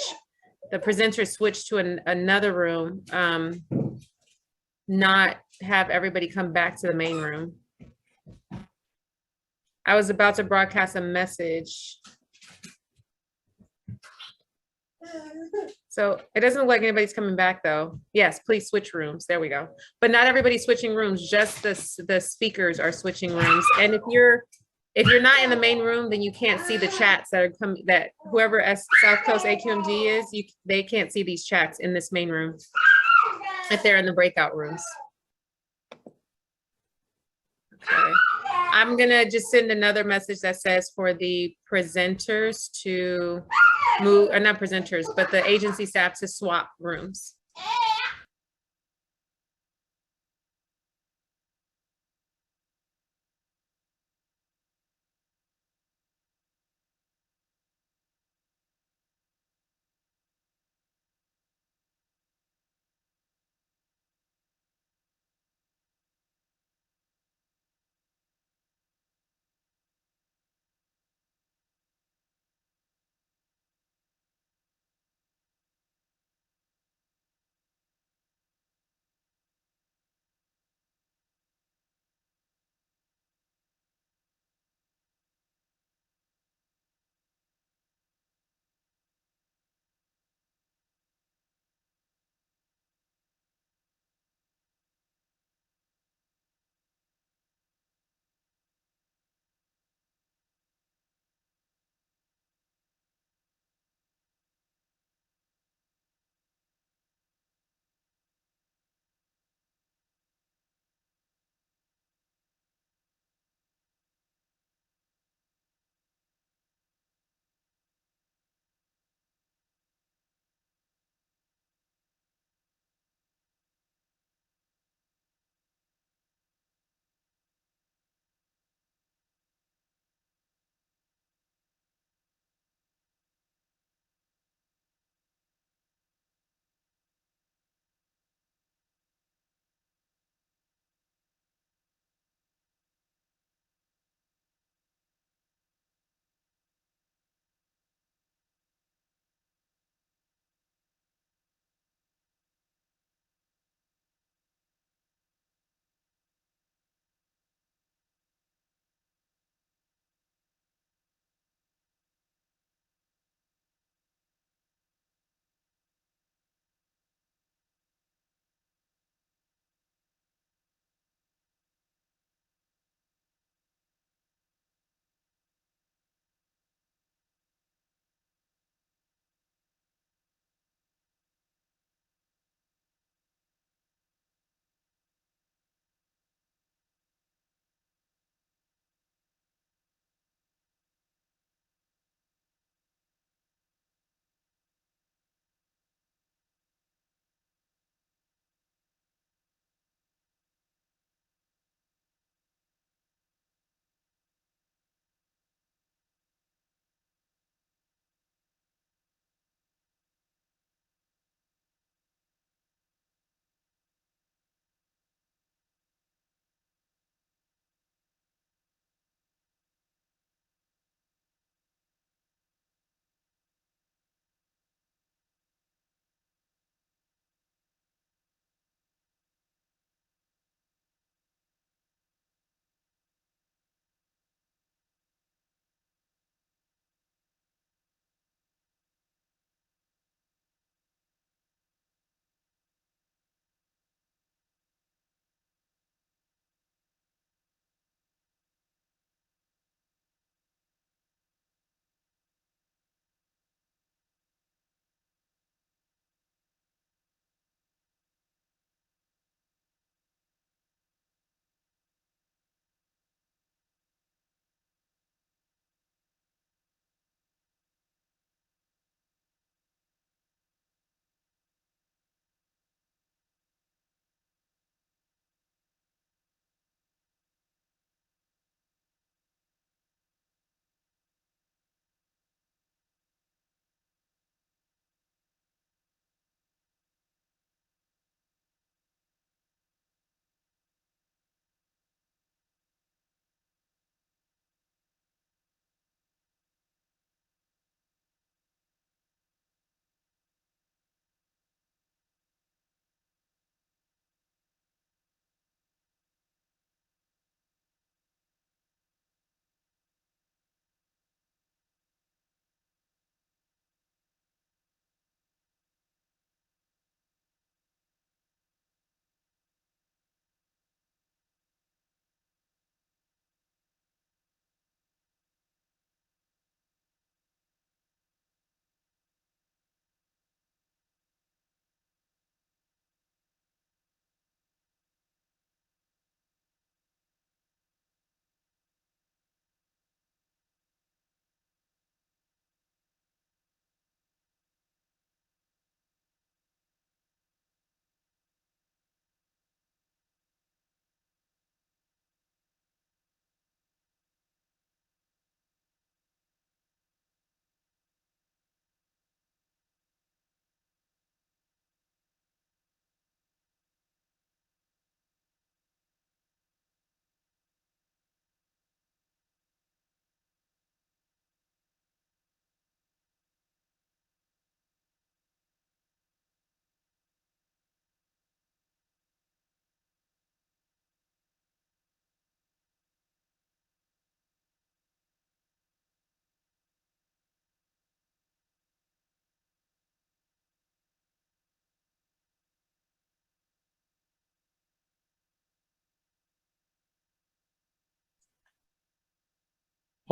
the presenter switch to another room, not have everybody come back to the main room. I was about to broadcast a message. So it doesn't look like anybody's coming back though. Yes, please switch rooms. There we go. But not everybody's switching rooms, just the speakers are switching rooms. And if you're not in the main room, then you can't see the chats that are coming, that whoever South Coast AQMD is, they can't see these chats in this main room if they're in the breakout rooms. Okay. I'm gonna just send another message that says for the presenters to move, or not presenters, but the agency staff to swap rooms.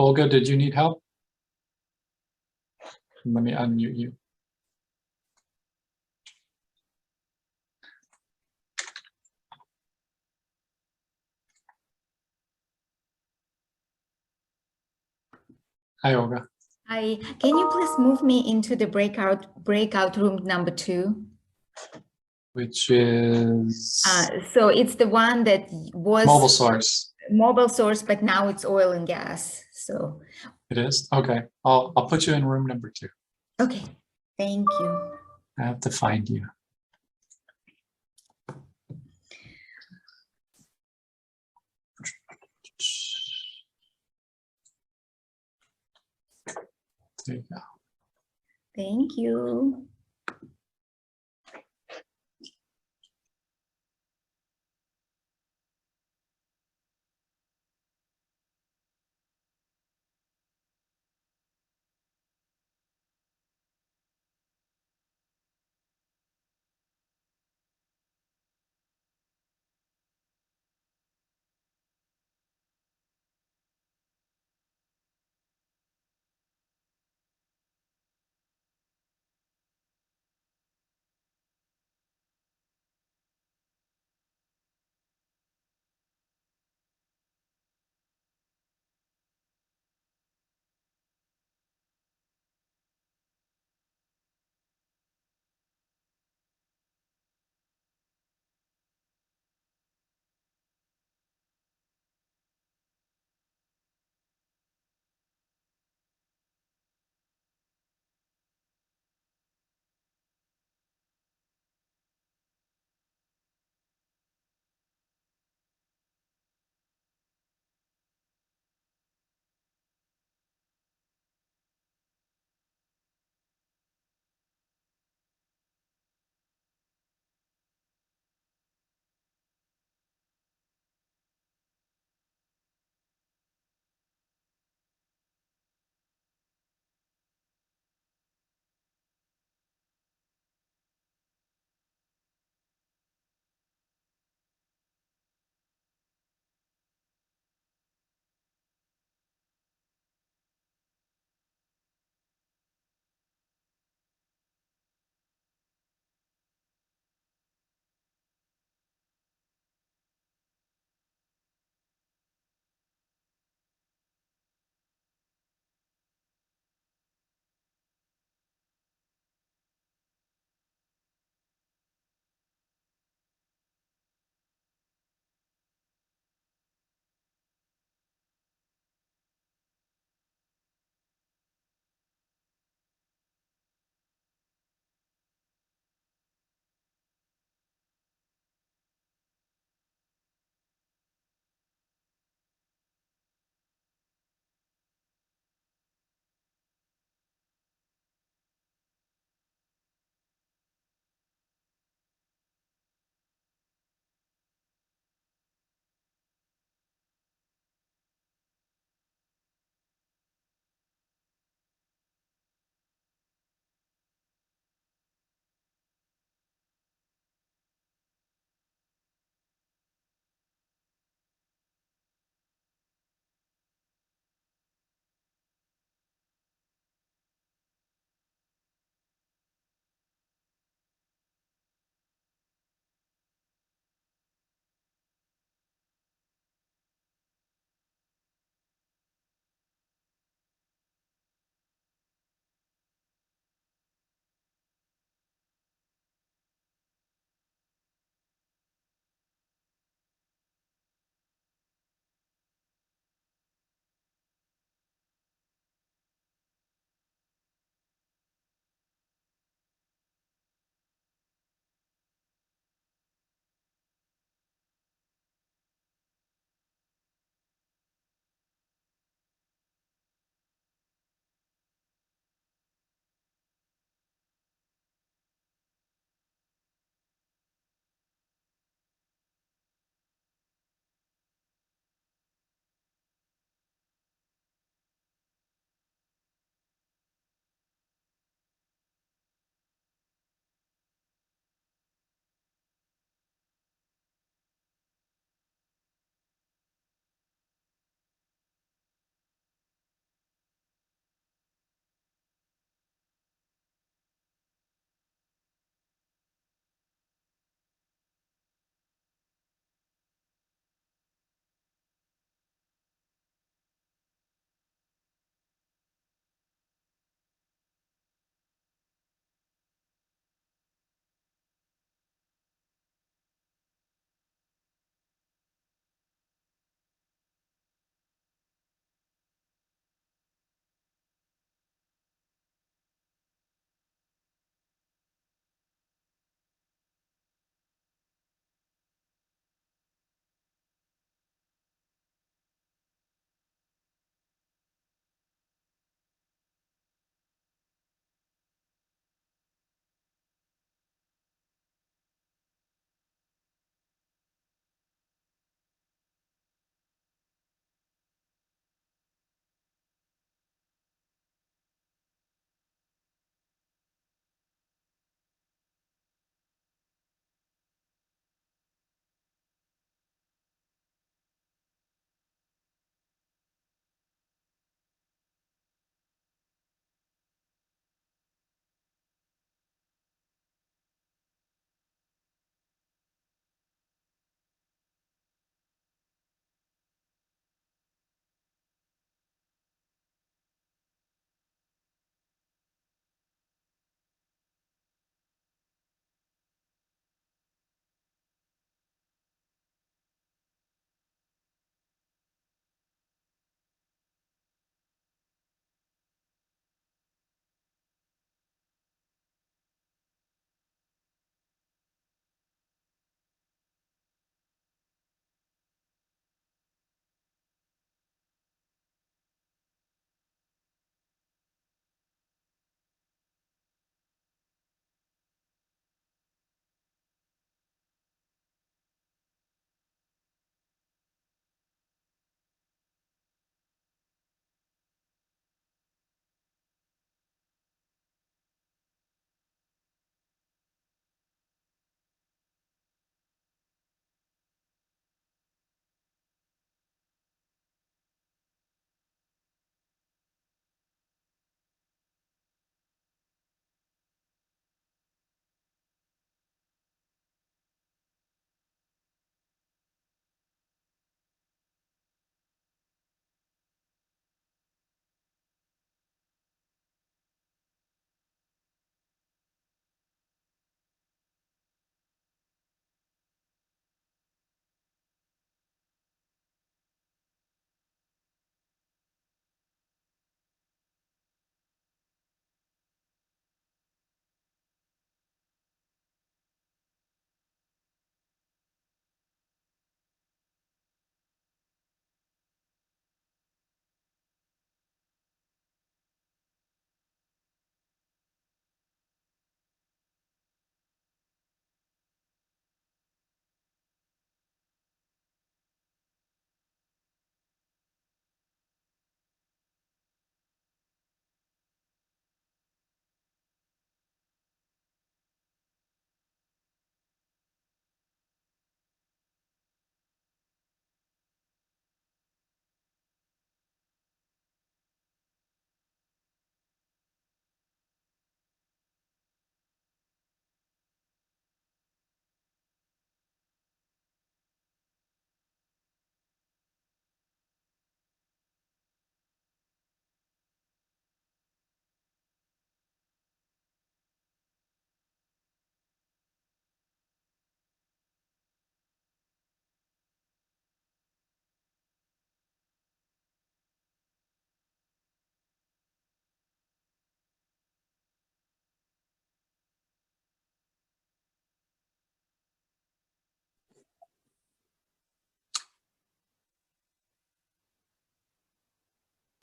Olga, did you need help? Let me unmute you. Hi, Olga. Hi, can you please move me into the breakout room number 2? Which is So it's the one that was mobile source. Mobile source, but now it's oil and gas. So It is? Okay. I'll put you in room number 2. okay, thank you. I have to find you. There you go. Thank you.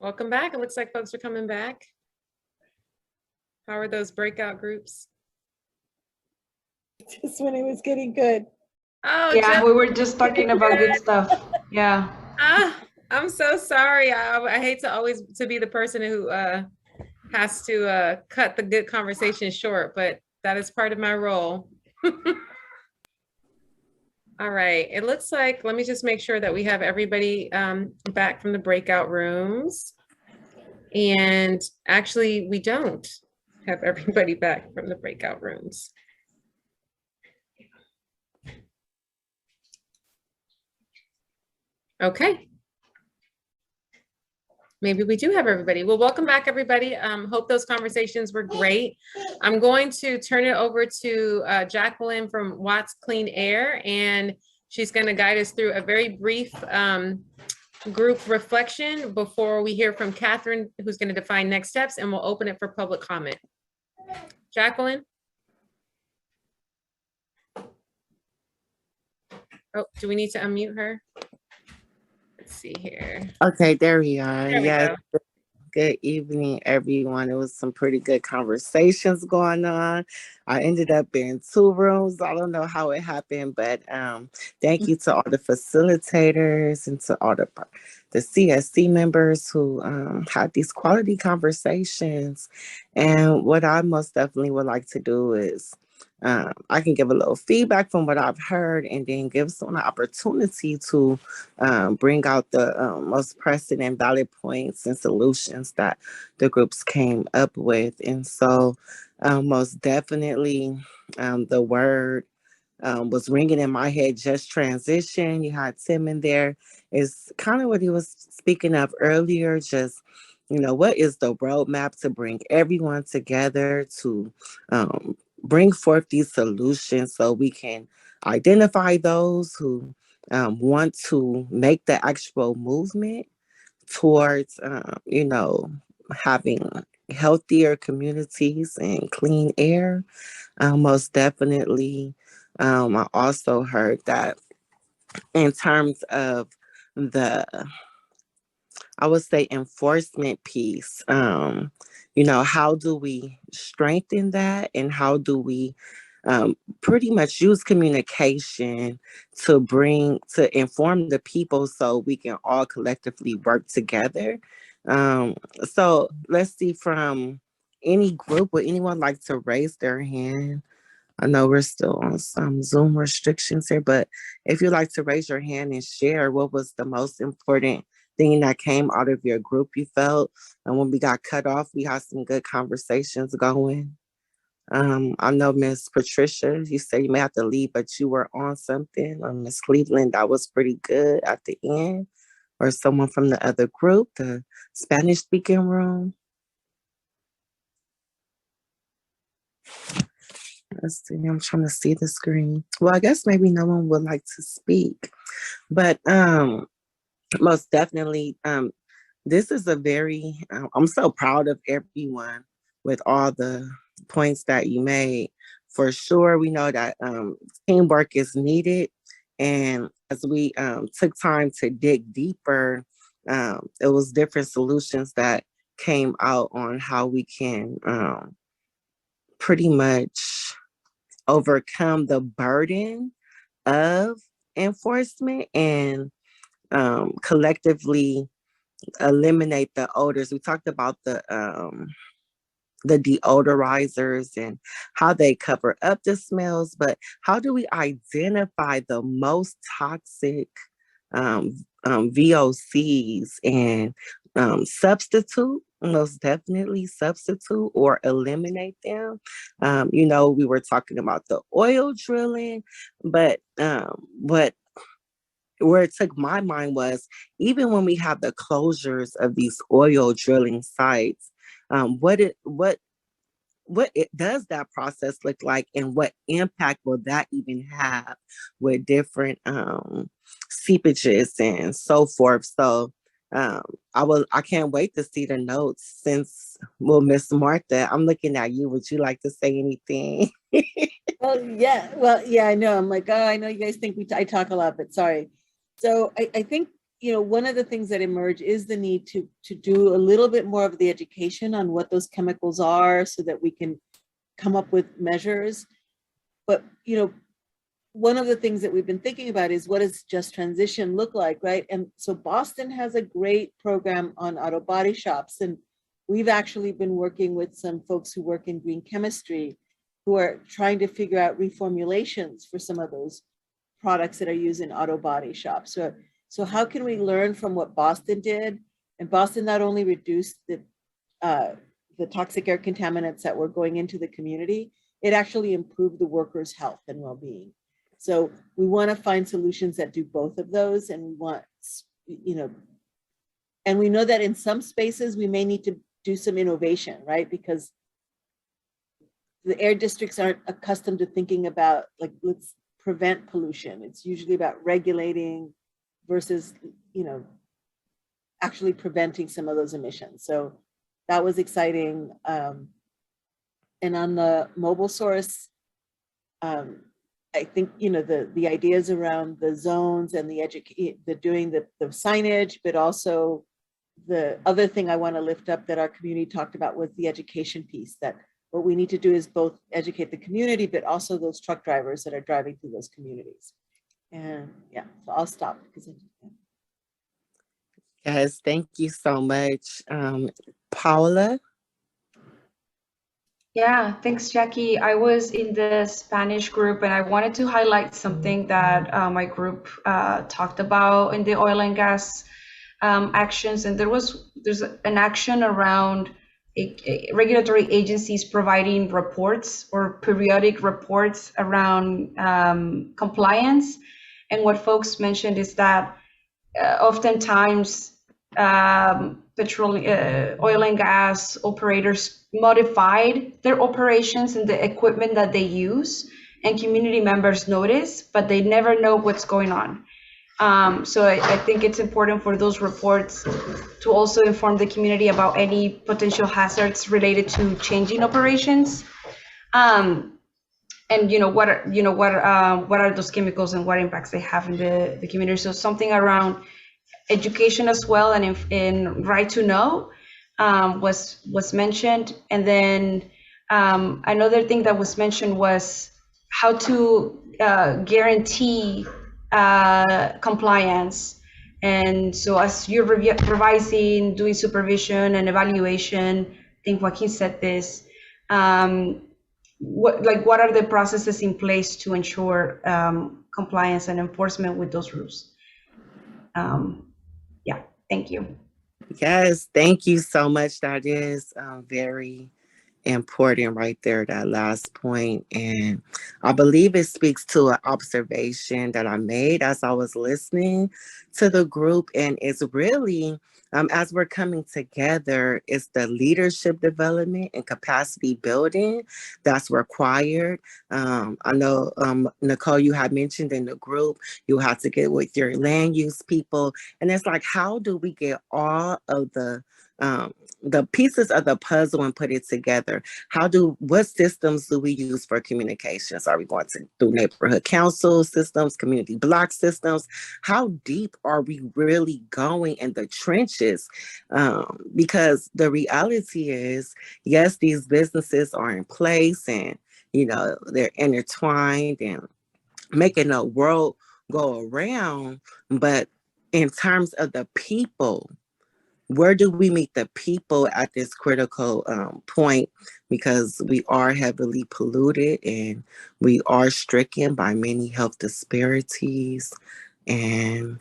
Welcome back. It looks like folks are coming back. How are those breakout groups? Just when it was getting good. Oh, Yeah, we were just talking about good stuff. Yeah. I'm so sorry. I hate to always to be the person who has to cut the good conversation short, but that is part of my role. All right, it looks like, let me just make sure that we have everybody back from the breakout rooms. And actually, we don't have everybody back from the breakout rooms. Okay. Maybe we do have everybody. Well, welcome back, everybody. Hope those conversations were great. I'm going to turn it over to Jacqueline from Watts Clean Air, and she's going to guide us through a very brief group reflection before we hear from Catherine, who's going to define next steps, and we'll open it for public comment. Jacqueline? Oh, do we need to unmute her? Let's see here. Okay, there we are. There we Yes. go. Good evening, everyone. It was some pretty good conversations going on. I ended up in 2 rooms. I don't know how it happened, but thank you to all the facilitators and to all the CSC members who had these quality conversations. And what I most definitely would like to do is I can give a little feedback from what I've heard and then give someone an opportunity to bring out the most pressing and valid points and solutions that the groups came up with. And so most definitely the word was ringing in my head, just transition. You had Tim in there. Is kind of what he was speaking of earlier, just, you know, what is the roadmap to bring everyone together to bring forth these solutions so we can identify those who want to make the actual movement towards, you know, having healthier communities and clean air. Most definitely. I also heard that in terms of the, I would say, enforcement piece, you know, how do we strengthen that and how do we pretty much use communication to inform the people so we can all collectively work together. So let's see, from any group, would anyone like to raise their hand? I know we're still on some Zoom restrictions here, but if you'd like to raise your hand and share what was the most important thing that came out of your group you felt, and when we got cut off, we had some good conversations going. I know Miss Patricia, you said you may have to leave, but you were on something. Miss Cleveland, that was pretty good at the end. Or someone from the other group, the Spanish speaking room. Let's see, I'm trying to see the screen. Well, I guess maybe no one would like to speak, but most definitely, this is a very, I'm so proud of everyone with all the points that you made. For sure, we know that teamwork is needed. And as we took time to dig deeper, it was different solutions that came out on how we can pretty much overcome the burden of enforcement and collectively eliminate the odors. We talked about the deodorizers and how they cover up the smells, but how do we identify the most toxic VOCs and most definitely substitute or eliminate them. You know, we were talking about the oil drilling, but where it took my mind was, even when we have the closures of these oil drilling sites, what it does that process look like, and what impact will that even have with different seepages and so forth. So I can't wait to see the notes. Since, well, Miss Martha, I'm looking at you. Would you like to say anything? Well, yeah. Well, yeah, I know. I'm like, oh, I know you guys think I talk a lot, but sorry. So I think one of the things that emerged is the need to do a little bit more of the education on what those chemicals are so that we can come up with measures. But, one of the things that we've been thinking about is what does just transition look like, right? And so Boston has a great program on auto body shops. And we've actually been working with some folks who work in green chemistry who are trying to figure out reformulations for some of those products that are used in auto body shops. So how can we learn from what Boston did? And Boston not only reduced the toxic air contaminants that were going into the community, it actually improved the workers' health and well-being. So we want to find solutions that do both of those. And we want, and we know that in some spaces we may need to do some innovation, right? Because the air districts aren't accustomed to thinking about, like, let's prevent pollution. It's usually about regulating versus, actually preventing some of those emissions. So that was exciting. And on the mobile source, I think, the ideas around the zones and doing the signage, but also the other thing I want to lift up that our community talked about was the education piece, that what we need to do is both educate the community, but also those truck drivers that are driving through those communities. And yeah, so I'll stop. Yes, thank you so much. Paula? Yeah, thanks, Jackie. I was in the Spanish group and I wanted to highlight something that my group talked about in the oil and gas actions. And there's an action around regulatory agencies providing reports or periodic reports around compliance. And what folks mentioned is that oftentimes oil and gas operators modified their operations and the equipment that they use, and community members notice, but they never know what's going on. So I think it's important for those reports to also inform the community about any potential hazards related to changing operations. And what are those chemicals and what impacts they have in the community. So something around education as well, and in right to know was mentioned. And then another thing that was mentioned was how to guarantee compliance. And so as you're revising, doing supervision and evaluation, I think Joaquin said this, what are the processes in place to ensure compliance and enforcement with those rules? Yeah, thank you. Yes, thank you so much. That is very important right there, that last point. And I believe it speaks to an observation that I made as I was listening to the group. And it's really, as we're coming together, it's the leadership development and capacity building that's required. I know, Nicole, you had mentioned in the group, you have to get with your land use people. And it's like, how do we get all of the pieces of the puzzle and put it together? What systems do we use for communications? Are we going to do neighborhood council systems, community block systems? How deep are we really going in the trenches? Because the reality is, yes, these businesses are in place and, they're intertwined and making the world go around. But in terms of the people, where do we meet the people at this critical point? Because we are heavily polluted and we are stricken by many health disparities. And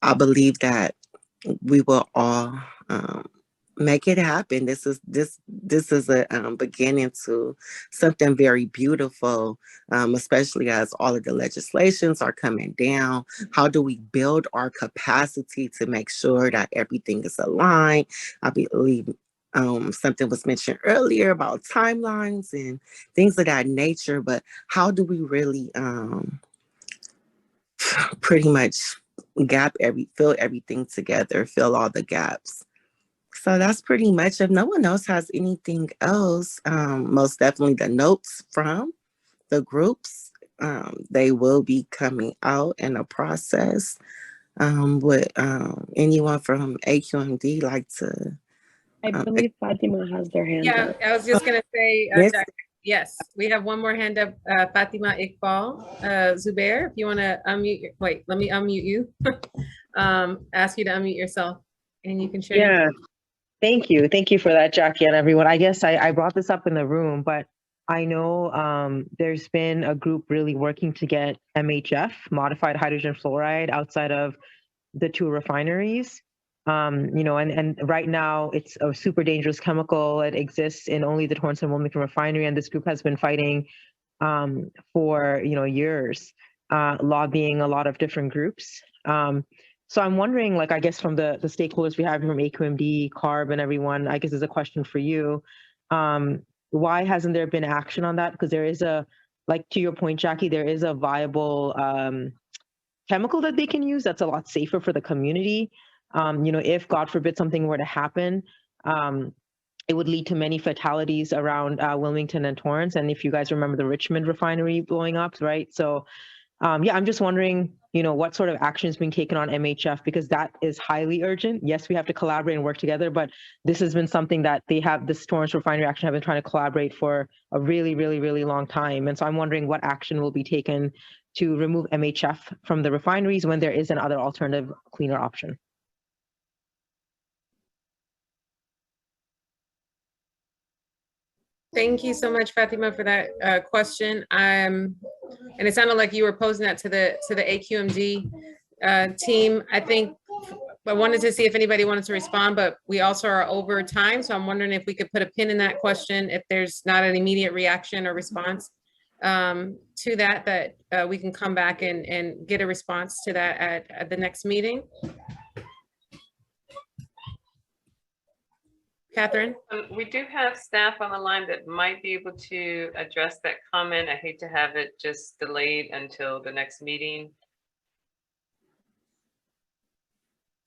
I believe that we will all make it happen. This is a beginning to something very beautiful, especially as all of the legislations are coming down. How do we build our capacity to make sure that everything is aligned? I believe something was mentioned earlier about timelines and things of that nature, but how do we really pretty much fill everything together, fill all the gaps? So that's pretty much, if no one else has anything else, most definitely the notes from the groups, they will be coming out in a process. Would anyone from AQMD like to? I believe Fatima has their hand Yeah, up. I was just gonna say, Yes. Jack, yes, we have one more hand up, Fatima Iqbal. Zubair, if you wanna unmute, wait, let me unmute you. Ask you to unmute yourself and you can share. Yeah, thank you. Thank you for that, Jackie, and everyone. I guess I brought this up in the room, but I know there's been a group really working to get MHF, modified hydrogen fluoride, outside of the two refineries. And right now it's a super dangerous chemical. It exists in only the Torrance and Wilmington refinery, and this group has been fighting for years, lobbying a lot of different groups. So I'm wondering, like, I guess from the stakeholders we have from AQMD, CARB, and everyone, I guess is a question for you. Why hasn't there been action on that? Because there is like to your point, Jackie, there is a viable chemical that they can use that's a lot safer for the community. If God forbid something were to happen, it would lead to many fatalities around Wilmington and Torrance. And if you guys remember the Richmond refinery blowing up, right? So yeah, I'm just wondering, what sort of action is being taken on MHF, because that is highly urgent. Yes, we have to collaborate and work together, but this has been something that this Torrance refinery action have been trying to collaborate for a really, really, really long time. And so I'm wondering what action will be taken to remove MHF from the refineries when there is another alternative, cleaner option. Thank you so much, Fatima, for that question. And it sounded like you were posing that to the AQMD team. I think I wanted to see if anybody wanted to respond, but we also are over time. So I'm wondering if we could put a pin in that question, if there's not an immediate reaction or response to that we can come back and get a response to that at the next meeting. Catherine? We do have staff on the line that might be able to address that comment. I hate to have it just delayed until the next meeting.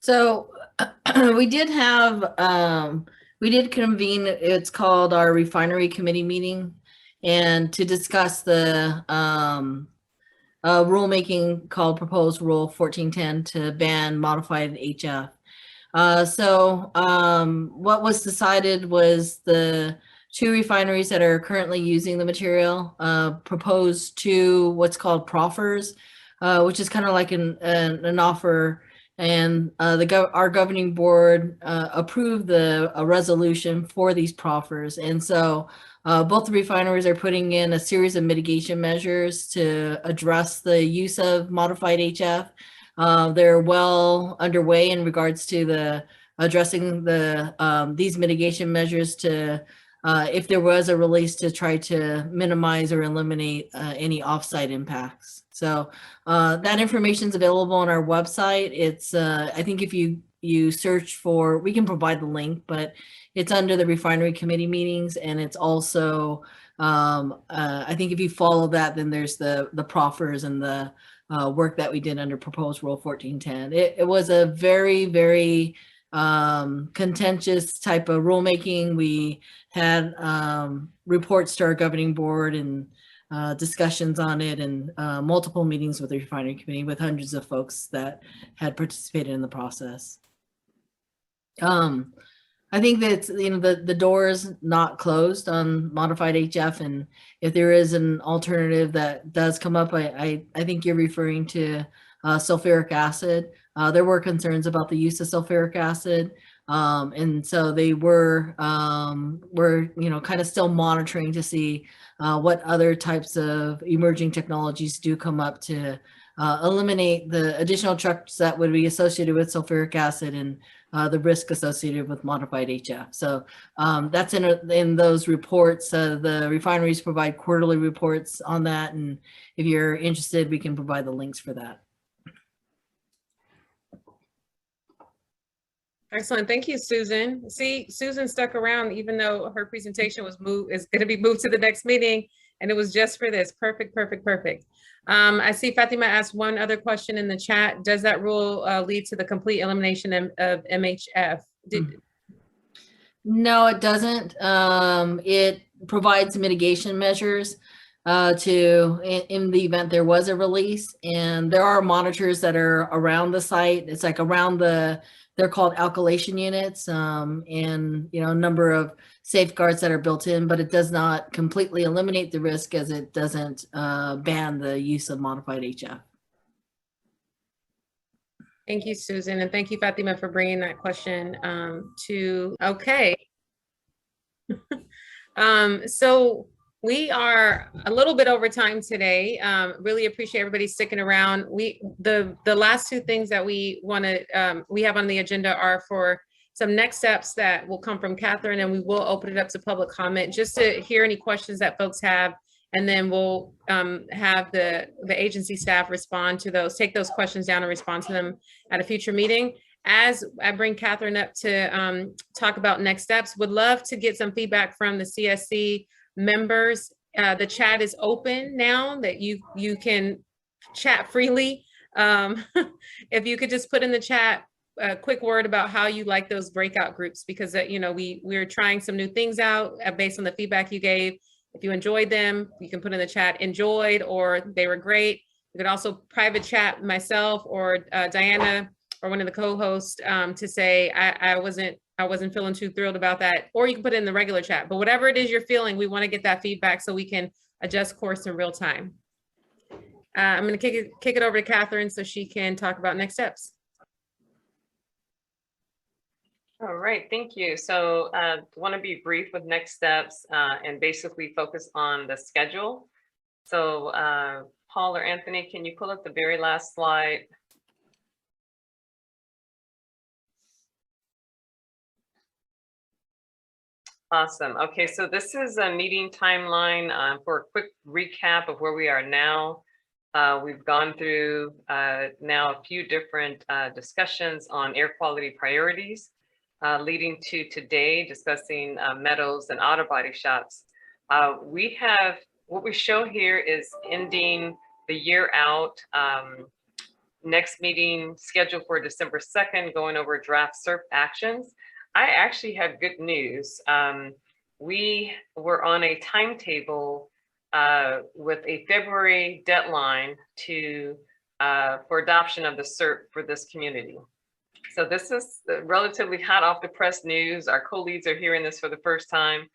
So we did convene, it's called our refinery committee meeting, and to discuss the rulemaking called proposed rule 1410 to ban modified HF. What was decided was the two refineries that are currently using the material proposed to what's called proffers, which is kind of like an offer, and our governing board approved a resolution for these proffers. And so both the refineries are putting in a series of mitigation measures to address the use of modified HF. They're well underway in regards to addressing these mitigation measures to, if there was a release, to try to minimize or eliminate any offsite impacts. So that information is available on our website. It's, I think if you search for, we can provide the link, but it's under the refinery committee meetings, and it's also, I think if you follow that, then there's the proffers and the work that we did under proposed rule 1410. It was a very, very contentious type of rulemaking. We had reports to our governing board and discussions on it, and multiple meetings with the refinery committee with hundreds of folks that had participated in the process. I think that the door is not closed on modified HF, and if there is an alternative that does come up, I think you're referring to sulfuric acid. There were concerns about the use of sulfuric acid, and so they were kind of still monitoring to see what other types of emerging technologies do come up to eliminate the additional trucks that would be associated with sulfuric acid and the risk associated with modified HF. So that's in those reports. The refineries provide quarterly reports on that, and if you're interested, we can provide the links for that. Excellent. Thank you, Susan. See, Susan stuck around even though her presentation is going to be moved to the next meeting, and it was just for this. Perfect, perfect, perfect. I see Fatima asked one other question in the chat. Does that rule lead to the complete elimination of MHF? No, it doesn't. It provides mitigation measures. in the event there was a release. And there are monitors that are around the site. It's like around they're called alkylation units, and a number of safeguards that are built in, but it does not completely eliminate the risk, as it doesn't ban the use of modified HF. Thank you, Susan, and thank you, Fatima, for bringing that question okay. So we are a little bit over time today. Really appreciate everybody sticking around. The last two things that we have on the agenda are for some next steps that will come from Catherine, and we will open it up to public comment just to hear any questions that folks have. And then we'll have the agency staff respond to those, take those questions down and respond to them at a future meeting. As I bring Catherine up to talk about next steps, would love to get some feedback from the CSC members. The chat is open now, that you can chat freely. If you could just put in the chat a quick word about how you like those breakout groups, because we're trying some new things out based on the feedback you gave. If you enjoyed them, you can put in the chat enjoyed or they were great. You could also private chat myself or Diana or one of the co-hosts to say I wasn't feeling too thrilled about that, or you can put it in the regular chat. But whatever it is you're feeling, we want to get that feedback so we can adjust course in real time. I'm going to kick it over to Catherine so she can talk about next steps. All right, thank you. So want to be brief with next steps and basically focus on the schedule. So Paul or Anthony, can you pull up the very last slide? Awesome. Okay, so this is a meeting timeline for a quick recap of where we are now. We've gone through now a few different discussions on air quality priorities, leading to today discussing metals and auto body shops. What we show here is ending the year out. Next meeting scheduled for December 2nd, going over draft SERP actions. I actually have good news. We were on a timetable with a February deadline for adoption of the SERP for this community. So this is relatively hot off the press news. Our co-leads are hearing this for the first time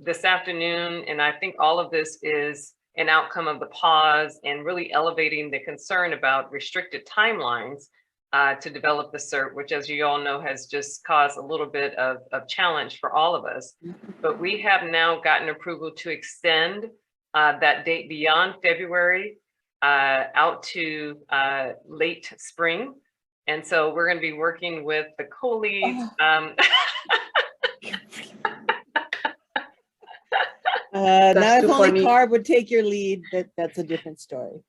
this afternoon, and I think all of this is an outcome of the pause and really elevating the concern about restricted timelines to develop the SERP, which, as you all know, has just caused a little bit of challenge for all of us. But we have now gotten approval to extend that date beyond February out to late spring. And so we're going to be working with the co-leads. Now if only CARB would take your lead, that's a different story.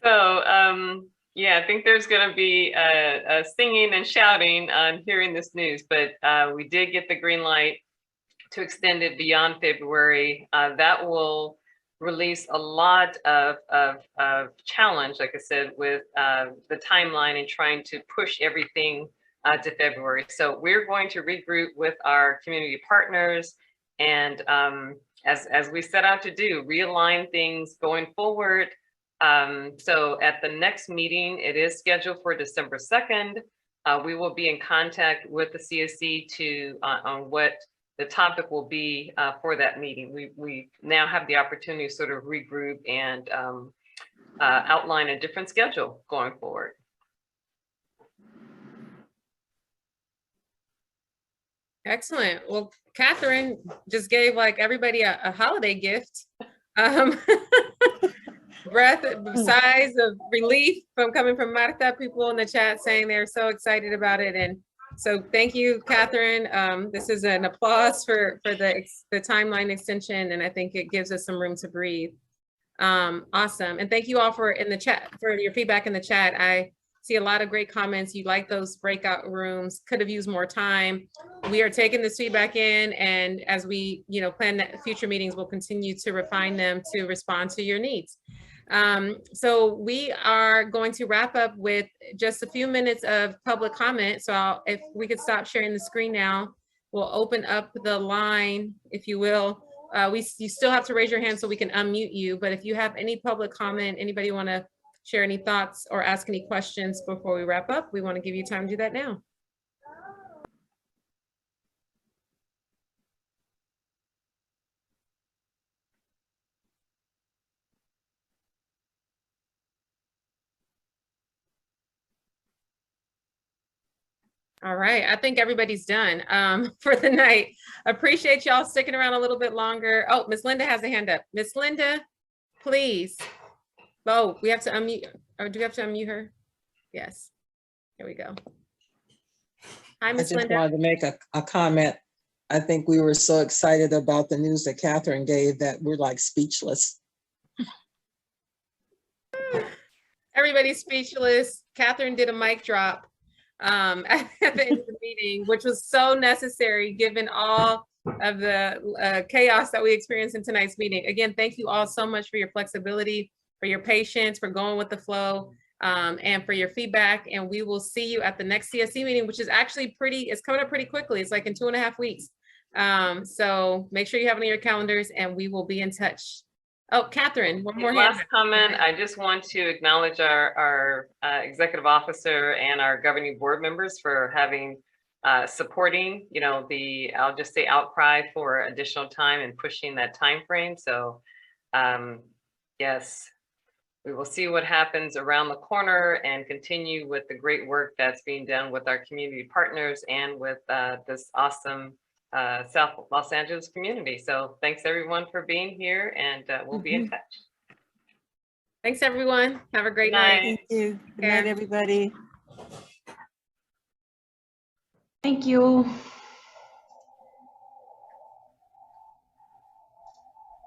So yeah, I think there's going to be a singing and shouting on hearing this news, but we did get the green light to extend it beyond February. That will release a lot of challenge, like I said, with the timeline and trying to push everything to February. So we're going to regroup with our community partners and as we set out to do, realign things going forward. So at the next meeting, it is scheduled for December 2nd. We will be in contact with the CSC on what the topic will be for that meeting. We now have the opportunity to sort of regroup and outline a different schedule going forward. Excellent. Well, Catherine just gave like everybody a holiday gift. Breath, sighs of relief coming from Marta. People in the chat saying they're so excited about it. And so thank you, Catherine. This is an applause for the timeline extension. And I think it gives us some room to breathe. Awesome. And thank you all for your feedback in the chat. I see a lot of great comments. You like those breakout rooms, could have used more time. We are taking this feedback in, and as we plan that future meetings, we'll continue to refine them to respond to your needs. So we are going to wrap up with just a few minutes of public comment. So if we could stop sharing the screen now, we'll open up the line, if you will, you still have to raise your hand so we can unmute you. But if you have any public comment, anybody want to share any thoughts or ask any questions before we wrap up, we want to give you time to do that now. All right, I think everybody's done for the night. Appreciate y'all sticking around a little bit longer. Oh, Miss Linda has a hand up. Miss Linda, please. Oh, we have to unmute, or do we have to unmute her? Yes, here we go. Hi, I Miss just Linda. wanted to make a comment. I think we were so excited about the news that Catherine gave that we're like speechless. Everybody's speechless. Catherine did a mic drop at the end of the meeting, which was so necessary given all of the chaos that we experienced in tonight's meeting. Again, thank you all so much for your flexibility, for your patience, for going with the flow, and for your feedback. And we will see you at the next CSC meeting, which is actually it's coming up pretty quickly. It's like in 2.5 weeks. So make sure you have it on your calendars and we will be in touch. Oh, Catherine, one more hand. Last comment, I just want to acknowledge our executive officer and our governing board members for having supporting, I'll just say outcry for additional time and pushing that time frame. So yes, we will see what happens around the corner and continue with the great work that's being done with our community partners and with this awesome South Los Angeles community. So thanks everyone for being here, and we'll be in touch. Thanks everyone. Have a great Good night. night. Thank you. Good night, everybody. Thank you.